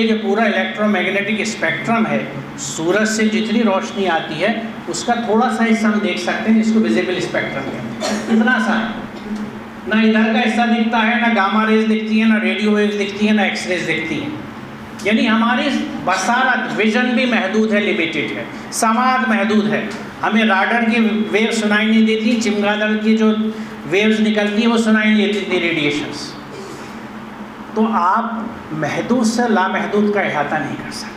جو پورا electro magnetic spectrum ہے، سورج سے جتنی روشنی آتی ہے اس کا تھوڑا سا حصہ ہم دیکھ سکتے ہیں جس کو ویزیبل اسپیکٹرم کہتے ہیں. اتنا سا ہے، نہ ادھر کا حصہ دکھتا ہے، نہ گاما ریز دکھتی ہیں، نہ ریڈیو ویوز دکھتی ہیں، نہ ایکس ریز دکھتی ہیں. یعنی ہماری بصارت، ویژن بھی محدود ہے، لیمیٹڈ ہے، سماعت محدود ہے. ہمیں راڈر کی ویو سنائی نہیں دیتی، چمگادڑ کی جو ویوز نکلتی ہیں وہ سنائی نہیں دیتی، ریڈیشنز. تو آپ محدود سے لامحدود کا احاطہ نہیں کر سکتے.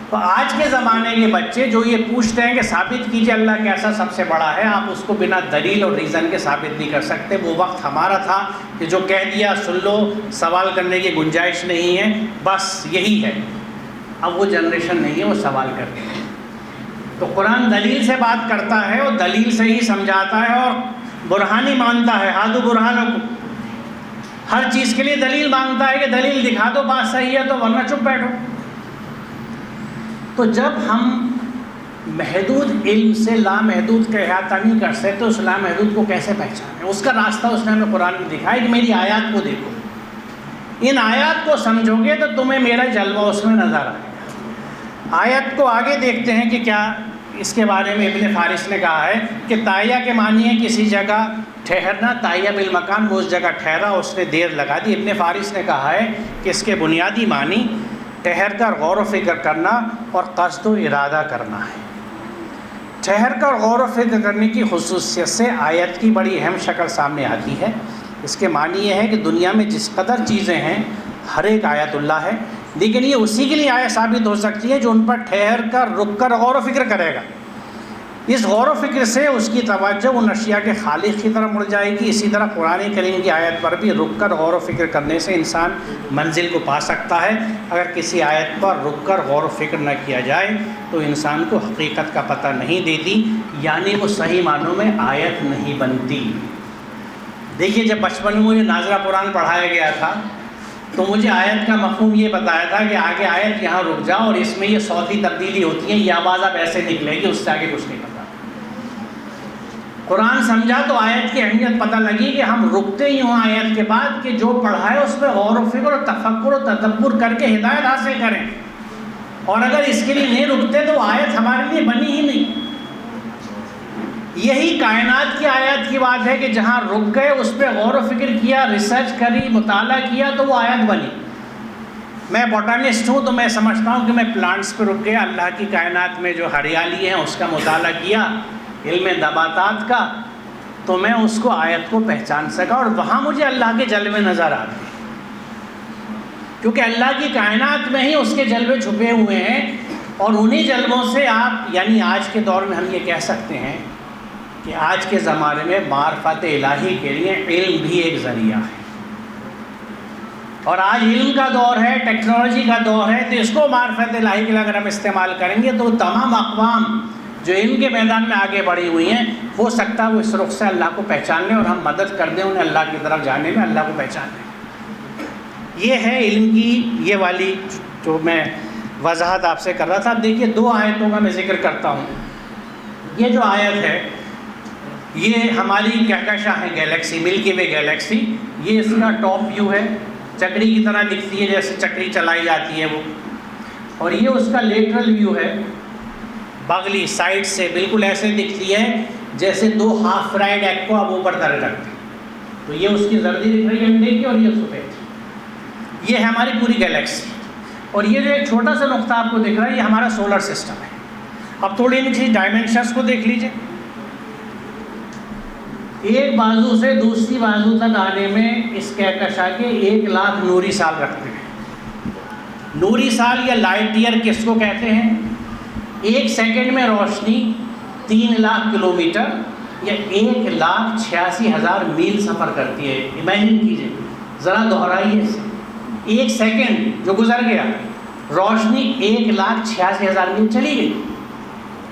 تو آج کے زمانے کے بچے جو یہ پوچھتے ہیں کہ ثابت کیجیے اللہ کیسا سب سے بڑا ہے، آپ اس کو بنا دلیل اور ریزن کے ثابت نہیں کر سکتے. وہ وقت ہمارا تھا کہ جو کہہ دیا سن لو، سوال کرنے کی گنجائش نہیں ہے، بس یہی ہے. اب وہ جنریشن نہیں ہے، وہ سوال کرتے ہیں. تو قرآن دلیل سے بات کرتا ہے اور دلیل سے ہی سمجھاتا ہے اور برہانی مانتا ہے. ہادو برہانکم، ہر چیز کے لیے دلیل مانگتا ہے کہ دلیل دکھا دو بات صحیح ہے تو، ورنہ چپ بیٹھو. تو جب ہم محدود علم سے لامحدود کا احاطہ نہیں کر سکتے تو اس لامحدود کو کیسے پہچانیں؟ اس کا راستہ اس نے ہمیں قرآن میں دکھایا کہ میری آیات کو دیکھو، ان آیات کو سمجھو گے تو تمہیں میرا جلوہ اس میں نظر آئے گا. آیت کو آگے دیکھتے ہیں کہ کیا اس کے بارے میں ابن فارس نے کہا ہے کہ تائیہ کے معنی ہے کسی جگہ ٹھہرنا، تائیہ بالمکان، وہ اس جگہ ٹھہرا، اس نے دیر لگا دی. ابن فارس نے کہا ہے کہ اس کے بنیادی معنی ٹھہر کر غور و فکر کرنا اور قصد و ارادہ کرنا ہے. ٹھہر کر غور و فکر کرنے کی خصوصیت سے آیت کی بڑی اہم شکل سامنے آتی ہے. اس کے معنی یہ ہے کہ دنیا میں جس قدر چیزیں ہیں ہر ایک آیت اللہ ہے، لیکن یہ اسی کے لیے آیت ثابت ہو سکتی ہے جو ان پر ٹھہر کر رک کر غور و فکر کرے گا. اس غور و فکر سے اس کی توجہ ان اشیاء کے خالق کی طرف مڑ جائے گی. اسی طرح قرآن کریم کی آیت پر بھی رک کر غور و فکر کرنے سے انسان منزل کو پا سکتا ہے. اگر کسی آیت پر رک کر غور و فکر نہ کیا جائے تو انسان کو حقیقت کا پتہ نہیں دیتی، یعنی وہ صحیح معنوں میں آیت نہیں بنتی. دیکھیے، جب بچپن میں مجھے ناظرہ قرآن پڑھایا گیا تھا تو مجھے آیت کا مفہوم یہ بتایا تھا کہ آگے آیت یہاں رک جاؤ اور اس میں یہ صوتی تبدیلی ہوتی ہے، یہ آواز اب ایسے نکلے گی، اس سے آگے کچھ نہیں پتا. قرآن سمجھا تو آیت کی اہمیت پتہ لگی کہ ہم رکتے ہی ہوں آیت کے بعد کہ جو پڑھا ہے اس پہ غور و فکر اور تفکر و تدبر کر کے ہدایت حاصل کریں. اور اگر اس کے لیے نہیں رکتے تو آیت ہمارے لیے بنی ہی نہیں. یہی کائنات کی آیت کی بات ہے کہ جہاں رک گئے، اس پہ غور و فکر کیا، ریسرچ کری، مطالعہ کیا تو وہ آیت بنی. میں بوٹانسٹ ہوں تو میں سمجھتا ہوں کہ میں پلانٹس پہ رک گیا، اللہ کی کائنات میں جو ہریالی ہے اس کا مطالعہ کیا، علم نباتات کا، تو میں اس کو آیت کو پہچان سکا اور وہاں مجھے اللہ کے جلوے نظر آتے ہیں، کیونکہ اللہ کی کائنات میں ہی اس کے جلوے چھپے ہوئے ہیں. اور انہی جلووں سے آپ، یعنی آج کے دور میں ہم یہ کہہ سکتے ہیں کہ آج کے زمانے میں معرفت الہی کے لیے علم بھی ایک ذریعہ ہے. اور آج علم کا دور ہے، ٹیکنالوجی کا دور ہے، تو اس کو معرفت الہی کے لیے اگر ہم استعمال کریں گے تو تمام اقوام جو علم کے میدان میں آگے بڑھی ہوئی ہیں، ہو سکتا ہے وہ اس رخ سے اللہ کو پہچان لیں اور ہم مدد کر دیں انہیں اللہ کی طرف جانے میں، اللہ کو پہچان لیں. یہ ہے علم کی یہ والی جو میں وضاحت آپ سے کر رہا تھا. اب دیکھیے، دو آیتوں کا میں ذکر کرتا ہوں. یہ جو آیت ہے یہ ہماری کہکشاں ہے گیلیکسی، ملکی وے گیلیکسی. یہ اس کا ٹاپ ویو ہے، چکری کی طرح دکھتی ہے، جیسے چکری چلائی جاتی ہے وہ. اور یہ اس کا لیٹرل ویو ہے، بغلی سائڈ سے بالکل ایسے دکھتی ہے جیسے دو ہاف فرائیڈ ایگ کو آپ اوپر طرح رکھتے ہیں. تو یہ اس کی زردی دکھ رہی ہے انڈے کی اور یہ سفید. یہ ہے ہماری پوری گیلیکسی. اور یہ جو ایک چھوٹا سا نقطہ آپ کو دکھ رہا ہے یہ ہمارا سولر سسٹم ہے. اب تھوڑی ان کی ڈائمینشنس کو دیکھ لیجئے. ایک بازو سے دوسری بازو تک آنے میں اس کہکشاں کے 1,00,000 نوری سال لگتے ہیں. نوری سال یا لائٹ ایئر کس کو کہتے ہیں؟ ایک سیکنڈ میں روشنی 3,00,000 کلومیٹر یا 1,86,000 میل سفر کرتی ہے. امیجن کیجئے، ذرا دہرائیے اسے. ایک سیکنڈ جو گزر گیا، روشنی 1,86,000 میل چلی گئی،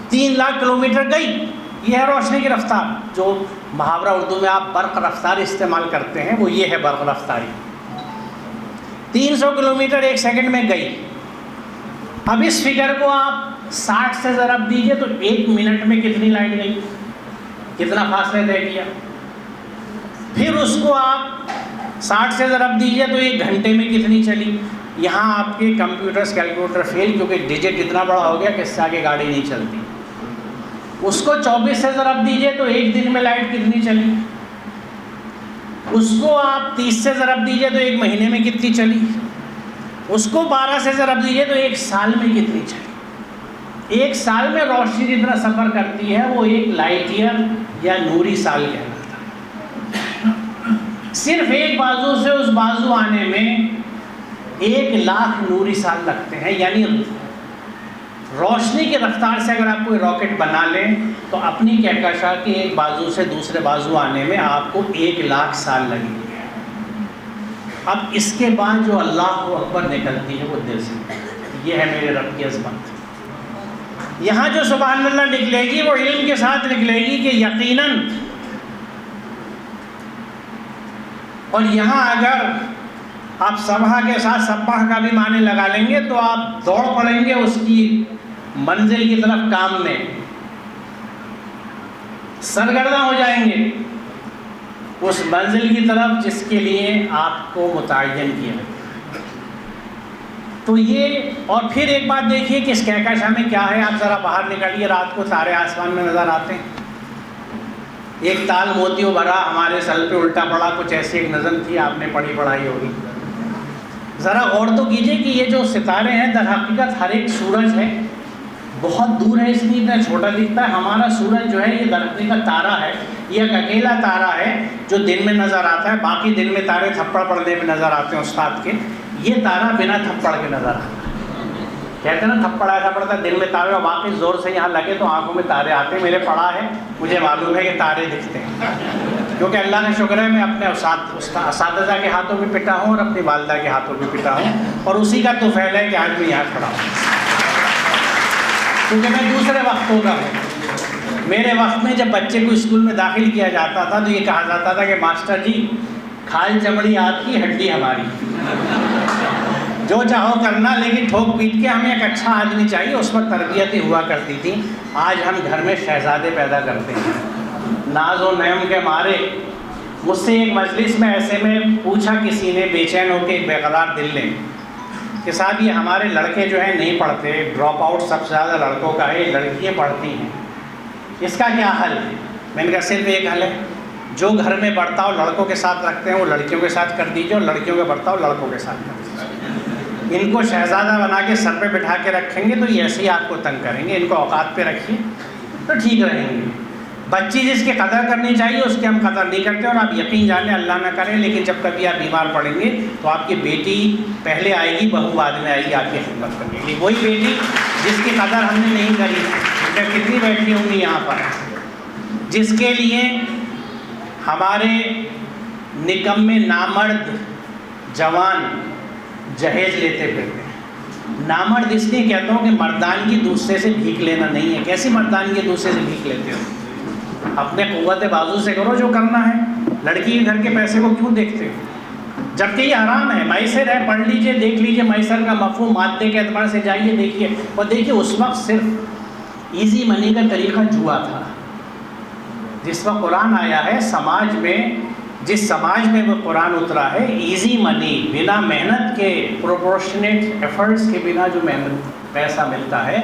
3,00,000 کلومیٹر گئی. یہ ہے روشنی کی رفتار. جو محاورہ اردو میں آپ برق رفتار استعمال کرتے ہیں وہ یہ ہے برق رفتاری. 300 کلومیٹر ایک سیکنڈ میں گئی. اب اس فگر کو آپ 60 سے ضرب دیجئے تو ایک منٹ میں کتنی لائٹ گئی، کتنا فاصلہ طے کیا. پھر اس کو آپ 60 سے ضرب دیجئے تو ایک گھنٹے میں کتنی چلی. یہاں آپ کے کمپیوٹرز کیلکولیٹر فیل، کیونکہ ڈیجٹ اتنا بڑا ہو گیا کہ اس سے آگے گاڑی نہیں چلتی. اس کو 24 سے ضرب دیجئے تو ایک دن میں لائٹ کتنی چلی. اس کو آپ 30 سے ضرب دیجئے تو ایک مہینے میں کتنی چلی. اس کو 12 سے ضرب دیجئے تو ایک سال میں کتنی چلی. ایک سال میں روشنی جتنا سفر کرتی ہے وہ ایک لائٹ ایئر یا نوری سال کہلاتا ہے. صرف ایک بازو سے اس بازو آنے میں 1,00,000 نوری سال لگتے ہیں. یعنی روشنی کی رفتار سے اگر آپ کوئی راکٹ بنا لیں تو اپنی کہکشاں کے ایک بازو سے دوسرے بازو آنے میں آپ کو 1,00,000 سال لگیں گے. اب اس کے بعد جو اللہ اکبر نکلتی ہے وہ دل سے، یہ ہے میرے رب کی عظمت. یہاں جو سبحان اللہ نکلے گی وہ علم کے ساتھ نکلے گی کہ یقیناً. اور یہاں اگر آپ سبحہ کے ساتھ سبح کا بھی معنی لگا لیں گے تو آپ دوڑ پڑیں گے اس کی منزل کی طرف کام میں، سرگرداں ہو جائیں گے اس منزل کی طرف جس کے لیے آپ کو متعین کیا. تو یہ، اور پھر ایک بات دیکھیے کہ اس کہکشاں میں کیا ہے. آپ ذرا باہر نکلیے، رات کو تارے آسمان میں نظر آتے ہیں. ایک تال موتیوں بھرا ہمارے سر پہ الٹا پڑا، کچھ ایسی ایک نظم تھی، آپ نے پڑھائی ہوگی. ذرا غور تو کیجئے کہ یہ جو ستارے ہیں در حقیقت ہر ایک سورج ہے، بہت دور ہے اس لیے اتنا چھوٹا دکھتا ہے. ہمارا سورج جو ہے یہ در حقیقت تارہ ہے، یہ ایک اکیلا تارہ ہے جو دن میں نظر آتا ہے. باقی دن میں تارے تھپڑ پڑنے میں نظر آتے ہیں استاد کے. یہ تارہ بنا تھپڑ کے نظر آتا ہے. کہتے ہیں نا تھپڑ ایسا پڑتا ہے دن میں تارے، اور واقعی زور سے یہاں لگے تو آنکھوں میں تارے آتے ہیں. میرے پڑھا ہے، مجھے معلوم ہے کہ تارے دکھتے ہیں، کیونکہ اللہ کا شکر ہے میں اپنے اساتذہ کے ہاتھوں بھی پٹا ہوں اور اپنی والدہ کے ہاتھوں بھی پٹا ہوں، اور اسی کا طفیل ہے کہ آج میں یہاں کھڑا ہوں. کیونکہ میں دوسرے وقتوں کا ہوں. میرے وقت میں جب بچے کو اسکول میں داخل کیا جاتا تھا تو یہ کہا جاتا تھا کہ ماسٹر جی کھال چمڑی آپ کی، ہڈی ہماری، جو چاہو کرنا لیکن ٹھوک پیٹ کے ہمیں ایک اچھا آدمی چاہیے. اس وقت تربیتیں ہوا کرتی تھی. آج ہم گھر میں شہزادے پیدا کرتے ہیں ناز و نعم کے مارے. مجھ سے ایک مجلس میں ایسے میں پوچھا کسی نے بے چین ہو کے ایک بے قرار دل نے کہ صاحب یہ ہمارے لڑکے جو ہیں نہیں پڑھتے، ڈراپ آؤٹ سب سے زیادہ لڑکوں کا ہے، لڑکیاں پڑھتی ہیں، اس کا کیا حل ہے؟ میں نے کہا صرف ایک حل ہے، جو گھر میں برتاؤ لڑکوں کے ساتھ رکھتے ہیں وہ لڑکیوں کے ساتھ کر دیجیے، اور لڑکیوں کا برتاؤ لڑکوں کے ساتھ کر دیجیے. ان کو شہزادہ بنا کے سر پہ بٹھا کے رکھیں گے تو یہ ایسے ہی آپ کو تنگ کریں گے. ان کو اوقات پہ رکھیے تو ٹھیک رہیں گے. بچی جس کی قدر کرنی چاہیے اس کی ہم قدر نہیں کرتے. اور آپ یقین جانیں اللہ نہ کریں لیکن جب کبھی آپ بیمار پڑیں گے تو آپ کی بیٹی پہلے آئے گی، بہو بعد میں آئے گی آپ کی خدمت کرنے کے لیے. وہی بیٹی جس کی قدر ہم نے نہیں کری. کتنی بیٹھی ہوں گی یہاں پر جس کے لیے ہمارے نکمے نامرد جوان جہیز لیتے پھرتے ہیں. نامرد اس لیے کہتا ہوں کہ مردانگی دوسرے سے بھیک لینا نہیں ہے. کیسی مردانگی دوسرے سے بھیک لیتے ہو؟ اپنے قوت بازو سے کرو جو کرنا ہے. لڑکی کے گھر کے پیسے کو کیوں دیکھتے ہو؟ جبکہ یہ حرام ہے. میسر ہے، پڑھ لیجئے، دیکھ لیجئے میسر کا مفہوم مادے کے اعتبار سے جائیے دیکھیے. اور دیکھیے اس وقت صرف ایزی منی کا طریقہ جوا تھا. جس وقت قرآن آیا ہے سماج میں، جس سماج میں وہ قرآن اترا ہے، ایزی منی بنا محنت کے، پروپورشنیٹ ایفرٹس کے بنا جو محنت پیسہ ملتا ہے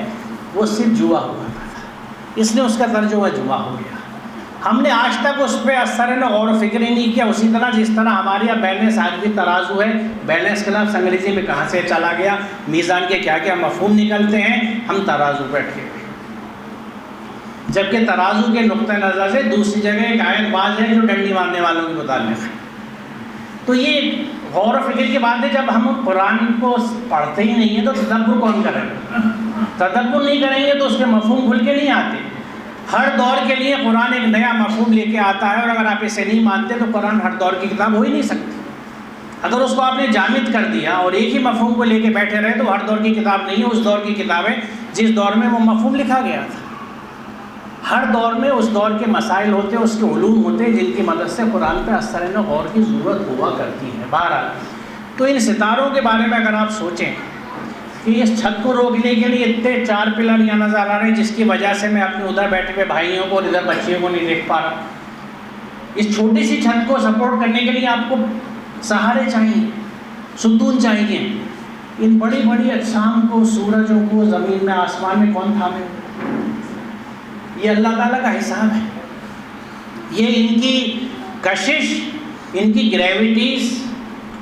وہ صرف جوا ہوا تھا. اس نے اس کا ترجمہ جوا ہو گیا. ہم نے آج تک اس پہ اثر غور و فکر ہی نہیں کیا. اسی طرح جس طرح ہمارے یہاں بیلنس آج بھی ترازو ہے، بیلنس کے لفظ انگریزی میں کہاں سے چلا گیا، میزان کے کیا کیا مفہوم نکلتے ہیں، ہم ترازو پہ اٹکے ہوئے. جبکہ ترازو کے نقطہ نظر سے دوسری جگہ ایک آیت باز ہے جو ڈنڈی مارنے والوں کے متعلق ہے. تو یہ غور و فکر کی بات ہے. جب ہم قرآن کو پڑھتے ہی نہیں ہیں تو تدبر کون کرے گا؟ تدبر نہیں کریں گے تو اس کے مفہوم کھل کے نہیں آتے. ہر دور کے لیے قرآن ایک نیا مفہوم لے کے آتا ہے، اور اگر آپ اسے نہیں مانتے تو قرآن ہر دور کی کتاب ہو ہی نہیں سکتی. اگر اس کو آپ نے جامد کر دیا اور ایک ہی مفہوم کو لے کے بیٹھے رہے تو ہر دور کی کتاب نہیں ہے. اس دور کی کتاب ہے جس دور میں وہ مفہوم لکھا گیا تھا. ہر دور میں اس دور کے مسائل ہوتے ہیں، اس کے علوم ہوتے ہیں جن کی مدد سے قرآن پہ اثر غور کی ضرورت ہوا کرتی ہے. بہرحال تو ان ستاروں کے بارے میں اگر آپ سوچیں کہ اس چھت کو روکنے کے لیے اتنے 4 پلر یہاں نظر آ رہے ہیں جس کی وجہ سے میں اپنے ادھر بیٹھے ہوئے بھائیوں کو اور ادھر بچیوں کو نہیں دیکھ پا رہا. اس چھوٹی سی چھت کو سپورٹ کرنے کے لیے آپ کو سہارے چاہیے، ستون چاہیے. ان بڑی بڑی اجسام کو، سورجوں کو زمین میں آسمان میں کون تھامے؟ یہ اللہ تعالیٰ کا حساب ہے. یہ ان کی کشش، ان کی گریویٹیز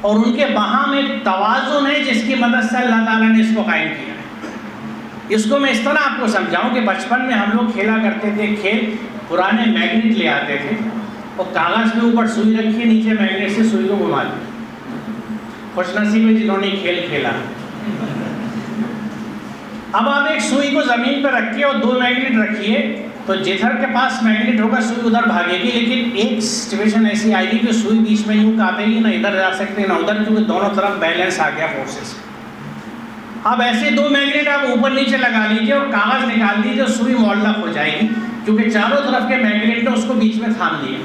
اور ان کے بہا میں توازن ہے جس کی مدد سے اللہ تعالیٰ نے اس کو قائم کیا ہے. اس کو میں اس طرح آپ کو سمجھاؤں کہ بچپن میں ہم لوگ کھیلا کرتے تھے کھیل، پرانے میگنیٹ لے آتے تھے اور کاغذ کے اوپر سوئی رکھی، نیچے میگنیٹ سے سوئی کو گھما دی. خوش نصیب ہے جنہوں نے کھیل کھیلا. اب آپ ایک سوئی کو زمین پہ رکھیے اور 2 میگنیٹ رکھیے تو جدھر کے پاس میگنیٹ ہوگا سوئی ادھر بھاگے گی. لیکن ایک سچویشن ایسی آئے گی کہ سوئی بیچ میں یوں کاٹے گی، نہ ادھر جا سکتے نہ ادھر، کیونکہ دونوں طرف بیلنس آ گیا فورسز. اب ایسے 2 میگنیٹ آپ اوپر نیچے لگا لیجیے اور کاغذ نکال دیجیے، سوئی معلق ہو جائے گی کیونکہ چاروں طرف کے میگنیٹ نے اس کو بیچ میں تھام لیا.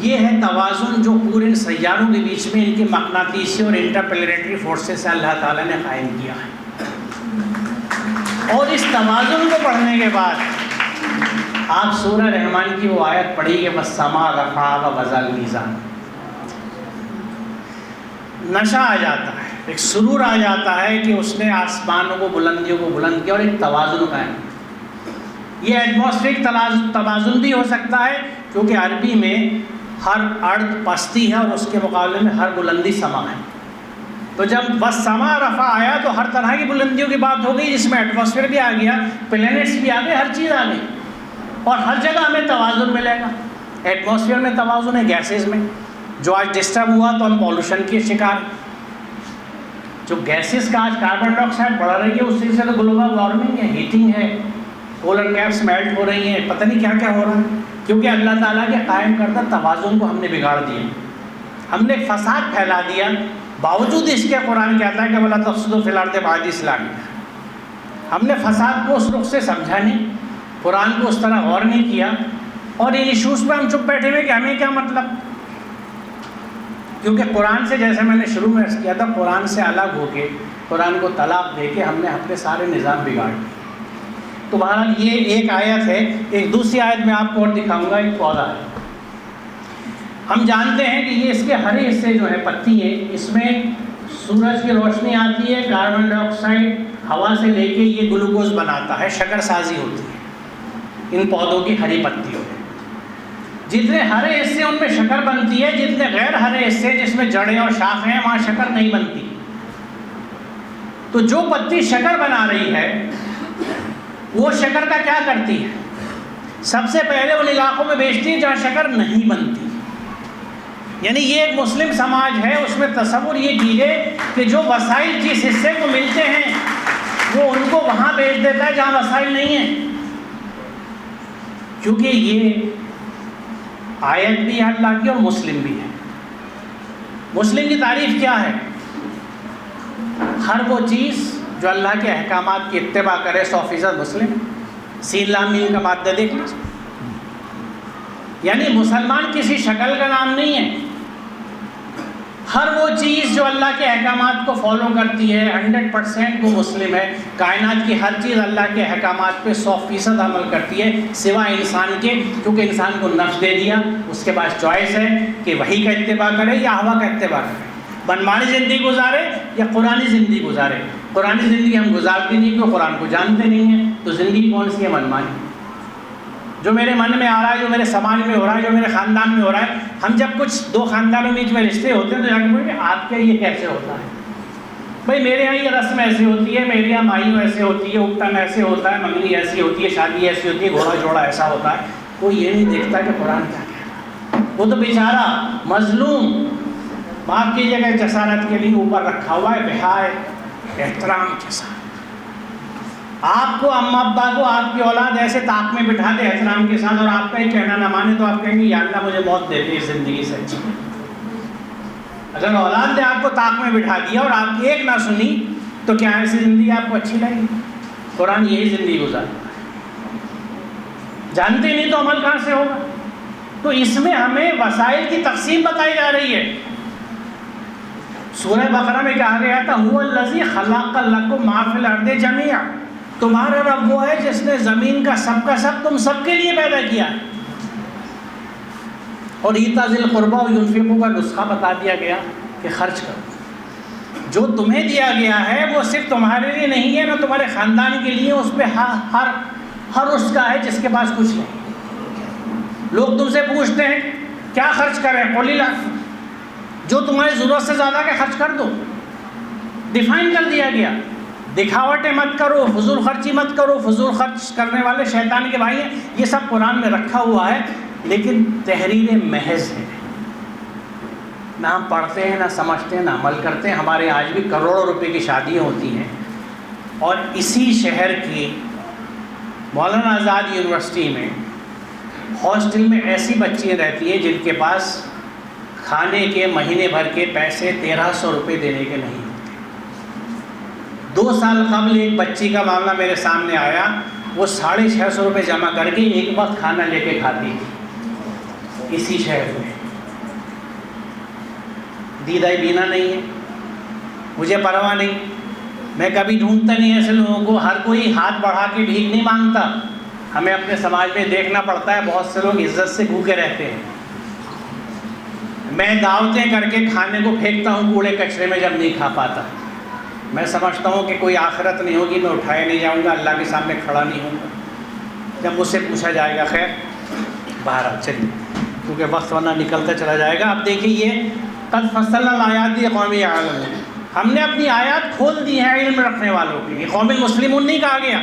یہ ہے توازن جو پورے سیاروں کے بیچ میں ان کی مقناطیسی اور انٹرپلینیٹری فورسز سے اللہ تعالیٰ نے قائم کیا ہے. اور اس توازن کو پڑھنے کے بعد آپ سورہ رحمان کی وہ آیت پڑھی کہ والسماء رفعها ووضع الميزان. نشہ آ جاتا ہے، ایک سرور آ جاتا ہے کہ اس نے آسمانوں کو، بلندیوں کو بلند کیا اور ایک توازن قائم. یہ ایٹماسفیرک توازن بھی ہو سکتا ہے کیونکہ عربی میں ہر ارض پستی ہے اور اس کے مقابلے میں ہر بلندی سما ہے. تو جب والسماء رفع آیا تو ہر طرح کی بلندیوں کی بات ہو گئی، جس میں ایٹماسفیئر بھی آ گیا، پلینٹس بھی آ گئے، ہر چیز آ گئی. اور ہر جگہ ہمیں توازن ملے گا. ایٹماسفیئر میں توازن ہے، گیسز میں. جو آج ڈسٹرب ہوا تو ہم پالوشن کے شکار. جو گیسز کا آج کاربن ڈائی آکسائڈ بڑھ رہی ہے اس سے تو گلوبل وارمنگ ہے، ہیٹنگ ہے، پولر کیپس میلٹ ہو رہی ہیں، پتہ نہیں کیا کیا ہو رہا ہے، کیونکہ اللہ تعالیٰ کے قائم کردہ توازن کو ہم نے بگاڑ دیا. ہم نے فساد پھیلا دیا. باوجود اس کے قرآن کہتا ہے کہ وَلَا تُفْسِدُوا فِي الْأَرْضِ بَعْدَ إِصْلَاحِهَا. ہم نے فساد کو اس رخ سے سمجھا نہیں، قرآن کو اس طرح غور نہیں کیا، اور ان ایشوز پہ ہم چپ بیٹھے ہوئے کہ ہمیں کیا مطلب. کیونکہ قرآن سے، جیسے میں نے شروع میں عرض کیا تھا، قرآن سے الگ ہو کے، قرآن کو طلاق دے کے ہم نے اپنے سارے نظام بگاڑ دیے. تو بہرحال یہ ایک آیت ہے. ایک دوسری آیت میں آپ کو اور دکھاؤں گا، ایک پودا ہے. ہم جانتے ہیں کہ یہ اس کے ہرے حصے جو ہے پتی ہے، اس میں سورج کی روشنی آتی ہے، کاربن ڈائی آکسائڈ ہوا سے لے کے یہ گلوکوز بناتا ہے، شکر سازی ہوتی ہے ان پودوں کی ہری پتیوں میں. جتنے ہرے حصے ان میں شکر بنتی ہے، جتنے غیر ہرے حصے جس میں جڑیں اور شاخیں ہیں وہاں شکر نہیں بنتی. تو جو پتی شکر بنا رہی ہے وہ شکر کا کیا کرتی ہے؟ سب سے پہلے ان علاقوں میں بیچتی ہے جہاں شکر نہیں بنتی. یعنی یہ ایک مسلم سماج ہے، اس میں تصور یہ کیجیے کہ جو وسائل جس حصے کو ملتے ہیں وہ ان کو وہاں بیچ دیتا ہے جہاں وسائل نہیں ہیں. کیونکہ یہ آیت بھی ہے اللہ کی اور مسلم بھی ہے. مسلم کی تعریف کیا ہے؟ ہر وہ چیز جو اللہ کے احکامات کی اتباع کرے 100% مسلم. سین لام میم کا مادہ دیکھ لیجیے. یعنی مسلمان کسی شکل کا نام نہیں ہے. ہر وہ چیز جو اللہ کے احکامات کو فالو کرتی ہے 100% وہ مسلم ہے. کائنات کی ہر چیز اللہ کے احکامات پہ 100% عمل کرتی ہے سوائے انسان کے، کیونکہ انسان کو نفس دے دیا. اس کے پاس چوائس ہے کہ وحی کا اتباع کرے یا ہوا کا اتباع کرے، منمانی زندگی گزارے یا قرآنی زندگی گزارے. قرآنی زندگی ہم گزارتے نہیں کیونکہ قرآن کو جانتے نہیں ہیں. تو زندگی کون سی ہے؟ منمانی. جو میرے من میں آ رہا ہے، جو میرے سماج میں ہو رہا ہے، جو میرے خاندان میں ہو رہا ہے. ہم جب کچھ 2 خاندانوں کے بیچ میں رشتے ہوتے ہیں تو جا کے بولیں کہ آپ کے یہ کیسے ہوتا ہے؟ بھائی میرے یہاں یہ رسم ایسی ہوتی ہے، میرے یہاں مائیوں ایسے ہوتی ہے، اکٹن ایسے ہوتا ہے، منگنی ایسی ہوتی ہے، شادی ایسی ہوتی ہے، گھوڑا جوڑا ایسا ہوتا ہے. کوئی یہ نہیں دیکھتا کہ قرآن کیا کہہ رہا ہے. وہ تو بیچارہ مظلوم، معاف کیجیے گا، جسارت کے لیے اوپر رکھا ہوا ہے بہائے احترام کے ساتھ. آپ کو اماں ابا کو آپ کی اولاد ایسے طاق میں بٹھا دے احترام کے ساتھ اور آپ کا ہی کہنا نہ مانے تو آپ کہیں گے یا اللہ مجھے موت دے دے اس زندگی سے اچھی. اگر اولاد نے آپ کو طاق میں بٹھا دیا اور آپ کی ایک نہ سنی تو کیا ایسی زندگی آپ کو اچھی لگے؟ قرآن یہی زندگی گزارتا ہے. جانتے نہیں تو عمل کہاں سے ہوگا؟ تو اس میں ہمیں وسائل کی تقسیم بتائی جا رہی ہے. سورہ بقرہ میں کہا گیا تھا هو الذی خلق لکم ما فی الارض جمیعا. تمہارا رب وہ ہے جس نے زمین کا سب تم سب کے لیے پیدا کیا. اور ایتاء ذی القربی و ینفقوا کا نسخہ بتا دیا گیا کہ خرچ کرو. جو تمہیں دیا گیا ہے وہ صرف تمہارے لیے نہیں ہے، نہ تمہارے خاندان کے لیے، اس پہ ہر اس کا ہے جس کے پاس کچھ نہیں۔ لوگ تم سے پوچھتے ہیں کیا خرچ کریں، قل اللہ، جو تمہاری ضرورت سے زیادہ کا خرچ کر دو، ڈیفائن کر دیا گیا۔ دکھاوٹیں مت کرو، فضول خرچی مت کرو، فضول خرچ کرنے والے شیطان کے بھائی ہیں، یہ سب قرآن میں رکھا ہوا ہے، لیکن تحریر محض ہے، نہ ہم پڑھتے ہیں، نہ سمجھتے ہیں، نہ عمل کرتے ہیں۔ ہمارے آج بھی کروڑوں روپے کی شادیاں ہوتی ہیں، اور اسی شہر کی مولانا آزاد یونیورسٹی میں ہاسٹل میں ایسی بچیاں رہتی ہیں جن کے پاس کھانے کے مہینے بھر کے پیسے 1300 روپے دینے کے نہیں ہوتے۔ 2 سال قبل ایک بچی کا معاملہ میرے سامنے آیا، وہ 650 روپے جمع کر کے ایک وقت کھانا لے کے کھاتی تھی اسی شہر میں۔ دیدہ بینا نہیں ہے، مجھے پرواہ نہیں، میں کبھی ڈھونڈتا نہیں ایسے لوگوں کو، ہر کوئی ہاتھ بڑھا کے بھیک نہیں مانگتا۔ ہمیں اپنے سماج میں دیکھنا پڑتا ہے، بہت سے لوگ عزت سے بھوکے رہتے ہیں۔ میں دعوتیں کر کے کھانے کو پھینکتا ہوں کوڑے کچرے میں جب نہیں کھا پاتا۔ میں سمجھتا ہوں کہ کوئی آخرت نہیں ہوگی، میں اٹھائے نہیں جاؤں گا، اللہ کے سامنے کھڑا نہیں ہوں گا جب مجھ سے پوچھا جائے گا۔ خیر بہرحال چلیے، کیونکہ وقت ورنہ نکلتا چلا جائے گا۔ اب دیکھیے، یہ قد فصلنا الآیات لقوم یعلمون، ہم نے اپنی آیات کھول دی ہیں علم رکھنے والوں کے لیے۔ قوم المسلمون نہیں کہا گیا،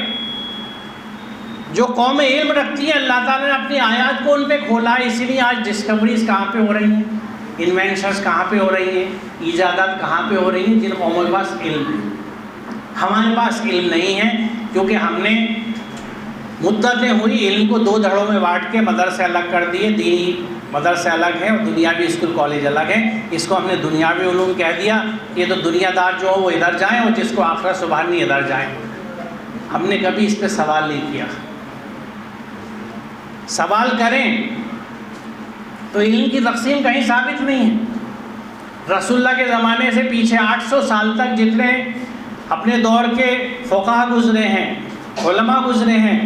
جو قوم علم رکھتی ہے اللہ تعالیٰ نے اپنی آیات کو ان پہ کھولا ہے۔ اسی لیے آج ڈسکوریز کہاں پہ ہو رہی ہیں، انوینشنز کہاں پہ ہو رہی ہیں، ایجادات کہاں پہ ہو رہی ہیں، جن قوموں کے پاس علم ہے۔ ہمارے پاس علم نہیں ہے، کیونکہ ہم نے مدتیں ہوئی علم کو 2 دھڑوں میں بانٹ کے مدرسے الگ کر دیے، دینی مدرسے الگ ہیں اور دنیاوی اسکول کالج الگ ہیں۔ اس کو ہم نے دنیاوی علوم کہہ دیا، یہ تو دنیا دار جو ہو وہ ادھر جائیں اور جس کو آخرت سبحانی ادھر جائیں۔ ہم نے کبھی اس پہ سوال نہیں کیا۔ سوال کریں تو علم کی تقسیم کہیں ثابت نہیں ہے۔ رسول اللہ کے زمانے سے پیچھے 800 سال تک جتنے اپنے دور کے فقہا گزرے ہیں، علماء گزرے ہیں،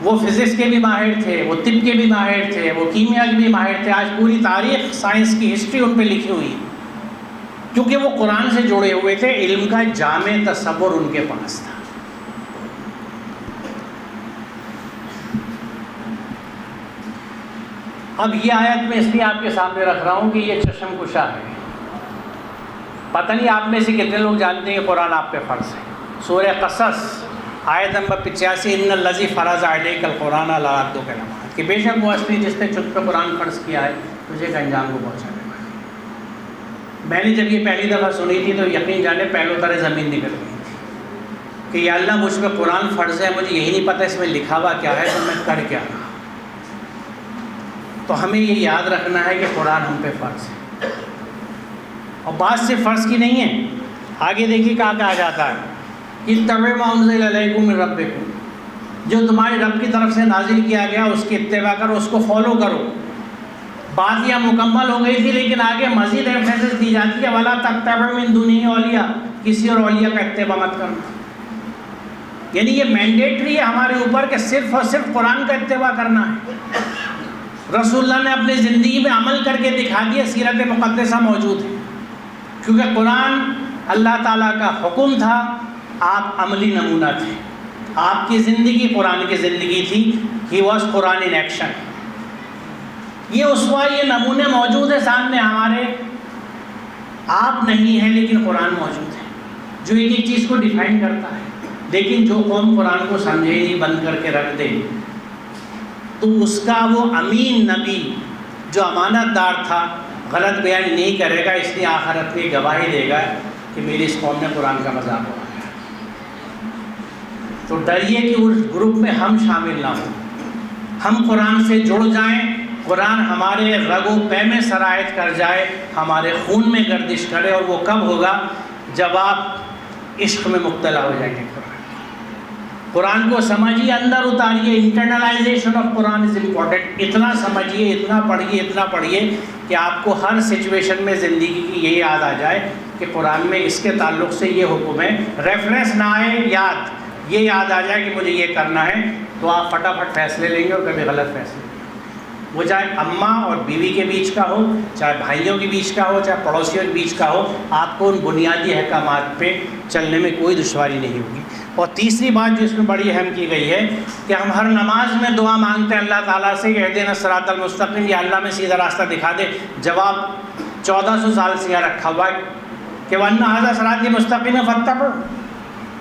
وہ فزکس کے بھی ماہر تھے، وہ طب کے بھی ماہر تھے، وہ کیمیا کے بھی ماہر تھے۔ آج پوری تاریخ سائنس کی ہسٹری ان پہ لکھی ہوئی ہے، کیونکہ وہ قرآن سے جڑے ہوئے تھے، علم کا جامع تصور ان کے پاس تھا۔ اب یہ آیت میں اس لیے آپ کے سامنے رکھ رہا ہوں کہ یہ چشم کشا ہے۔ پتہ نہیں آپ میں سے کتنے لوگ جانتے ہیں کہ قرآن آپ پہ فرض ہے۔ سورہ قصص آیت نمبر 85، ان الذی فرض علیک القرآن لرادک الی معاد، کہ بے شک وہ اصلی جس نے تجھ پہ قرآن فرض کیا ہے تجھے ایک انجام کو پہنچانے والا۔ میں نے جب یہ پہلی دفعہ سنی تھی تو یقین جانے پہلو ترے زمین نکل گئی تھی کہ یا اللہ مجھ پہ قرآن فرض ہے، مجھے یہی نہیں پتہ اس میں لکھا ہوا کیا ہے، تو میں کر کیا رہا۔ تو ہمیں یہ یاد رکھنا ہے کہ قرآن ہم پہ فرض ہے، اور بات صرف فرض کی نہیں ہے۔ آگے دیکھیے کہا کہا جاتا ہے، اتبعوا ما انزل الیکم من ربکم، جو تمہارے رب کی طرف سے نازل کیا گیا اس کی اتباع کرو، اس کو فالو کرو۔ بات یہ مکمل ہو گئی تھی، لیکن آگے مزید ایمفیسس دی جاتی ہے، ولا تتبعوا من دونہ اولیاء، کسی اور اولیاء کا اتباع مت کرنا۔ یعنی یہ مینڈیٹری ہے ہمارے اوپر کہ صرف اور صرف قرآن کا اتباع کرنا ہے۔ رسول اللہ نے اپنی زندگی میں عمل کر کے دکھا دیا، سیرت مقدسہ موجود ہے، کیونکہ قرآن اللہ تعالیٰ کا حکم تھا، آپ عملی نمونہ تھے، آپ کی زندگی قرآن کی زندگی تھی، he was Quran in action. یہ اسوہ، یہ نمونے موجود ہے سامنے ہمارے، آپ نہیں ہیں لیکن قرآن موجود ہے جو ایک ایک چیز کو ڈیفائن کرتا ہے۔ لیکن جو قوم قرآن کو سمجھے نہیں، بند کر کے رکھ دے، تو اس کا وہ امین نبی جو امانت دار تھا غلط بیان نہیں کرے گا، اس لیے آخرت میں گواہی دے گا کہ میری اس قوم نے قرآن کا مذاق اڑایا۔ تو ڈریے کہ اس گروپ میں ہم شامل نہ ہوں، ہم قرآن سے جڑ جائیں، قرآن ہمارے رگ و پے میں سرایت کر جائے، ہمارے خون میں گردش کرے، اور وہ کب ہوگا؟ جب آپ عشق میں مبتلا ہو جائیں گے۔ قرآن کو سمجھیے، اندر اتاریے، internalization of Quran is important. اتنا سمجھیے، اتنا پڑھیے، اتنا پڑھیے کہ آپ کو ہر سچویشن میں زندگی کی یہ یاد آ جائے کہ قرآن میں اس کے تعلق سے یہ حکم ہے، ریفرنس نہ آئے، یہ یاد آ جائے کہ مجھے یہ کرنا ہے، تو آپ فٹافٹ فیصلے لیں گے اور کبھی غلط فیصلے۔ وہ چاہے اماں اور بیوی کے بیچ کا ہو، چاہے بھائیوں کے بیچ کا ہو، چاہے پڑوسیوں کے بیچ کا ہو، آپ کو ان بنیادی احکامات پہ چلنے میں کوئی دشواری نہیں ہوگی۔ اور تیسری بات جو اس میں بڑی اہم کی گئی ہے کہ ہم ہر نماز میں دعا مانگتے ہیں اللہ تعالیٰ سے کہ اہدنا الصراط المستقیم، یا اللہ میں سیدھا راستہ دکھا دے۔ جواب 1400 سال سے یہاں رکھا ہوا ہے کہ وَأَنَّ هَذَا صِرَاطِي مُسْتَقِيمًا فَاتَّبِعُوهُ،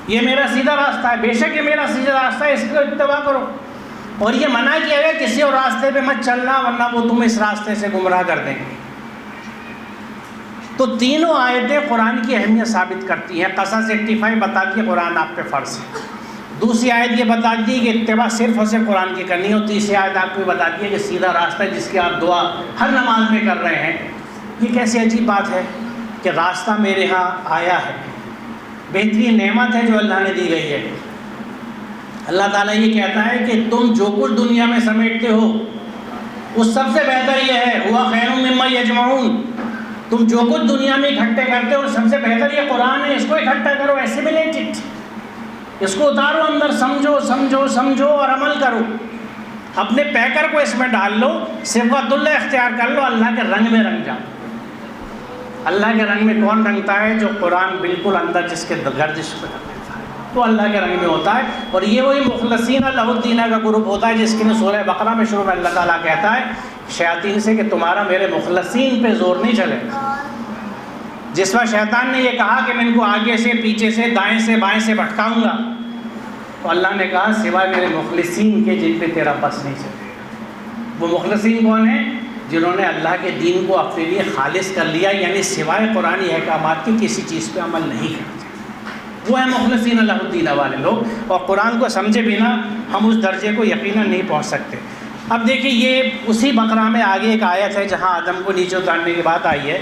یہ میرا سیدھا راستہ ہے، بے شک یہ میرا سیدھا راستہ ہے، اس کو اتباع کرو۔ اور یہ منع کیا گیا کسی اور راستے پہ مت چلنا ورنہ وہ تمہیں اس راستے سے گمراہ کر دیں گے۔ تو تینوں آیتیں قرآن کی اہمیت ثابت کرتی ہیں۔ قصص 85 بتاتی ہے قرآن آپ پہ فرض ہے، دوسری آیت یہ بتاتی ہے کہ اتباع صرف اور صرف قرآن کی کرنی ہے، اور تیسری آیت آپ کو بتاتی ہے کہ سیدھا راستہ ہے جس کی آپ دعا ہر نماز میں کر رہے ہیں۔ یہ کیسی عجیب بات ہے کہ راستہ میرے ہاں آیا ہے، بہترین نعمت ہے جو اللہ نے دی گئی ہے۔ اللہ تعالیٰ یہ کہتا ہے کہ تم جو کچھ دنیا میں سمیٹتے ہو اس سب سے بہتر یہ ہے، ہوا خیر مما یجمعون، تم جو کچھ دنیا میں اکٹھے کرتے ہو سب سے بہتر یہ قرآن ہے، اس کو اکٹھا کرو، ایسیمیلیٹ اٹ، اس کو اتارو اندر، سمجھو سمجھو سمجھو اور عمل کرو، اپنے پیکر کو اس میں ڈال لو، صفات اللہ اختیار کر لو، اللہ کے رنگ میں رنگ جاؤ۔ اللہ کے رنگ میں کون رنگتا ہے؟ جو قرآن بالکل اندر جس کے گردش پہ رہتا ہے وہ اللہ کے رنگ میں ہوتا ہے۔ اور یہ وہی مخلصین لہ الدین کا گروپ ہوتا ہے جس کی سورہ بقرہ میں شروع میں اللہ تعالیٰ کہتا ہے شیاطین سے کہ تمہارا میرے مخلصین پہ زور نہیں چلے۔ جس وقت شیطان نے یہ کہا کہ میں ان کو آگے سے پیچھے سے دائیں سے بائیں سے بھٹکاؤں گا، تو اللہ نے کہا سوائے میرے مخلصین کے جن پہ تیرا بس نہیں چلے گا۔ وہ مخلصین کون ہیں؟ جنہوں نے اللہ کے دین کو اپنے لیے خالص کر لیا، یعنی سوائے قرآنی احکامات کی کسی چیز پہ عمل نہیں کرتے، وہ ہیں مخلصین اللہ الدین والے لوگ۔ اور قرآن کو سمجھے بنا ہم اس درجے کو یقیناً نہیں پہنچ سکتے۔ اب دیکھیں یہ اسی بقرہ میں آگے ایک آیت ہے جہاں آدم کو نیچے اتارنے کی بات آئی ہے۔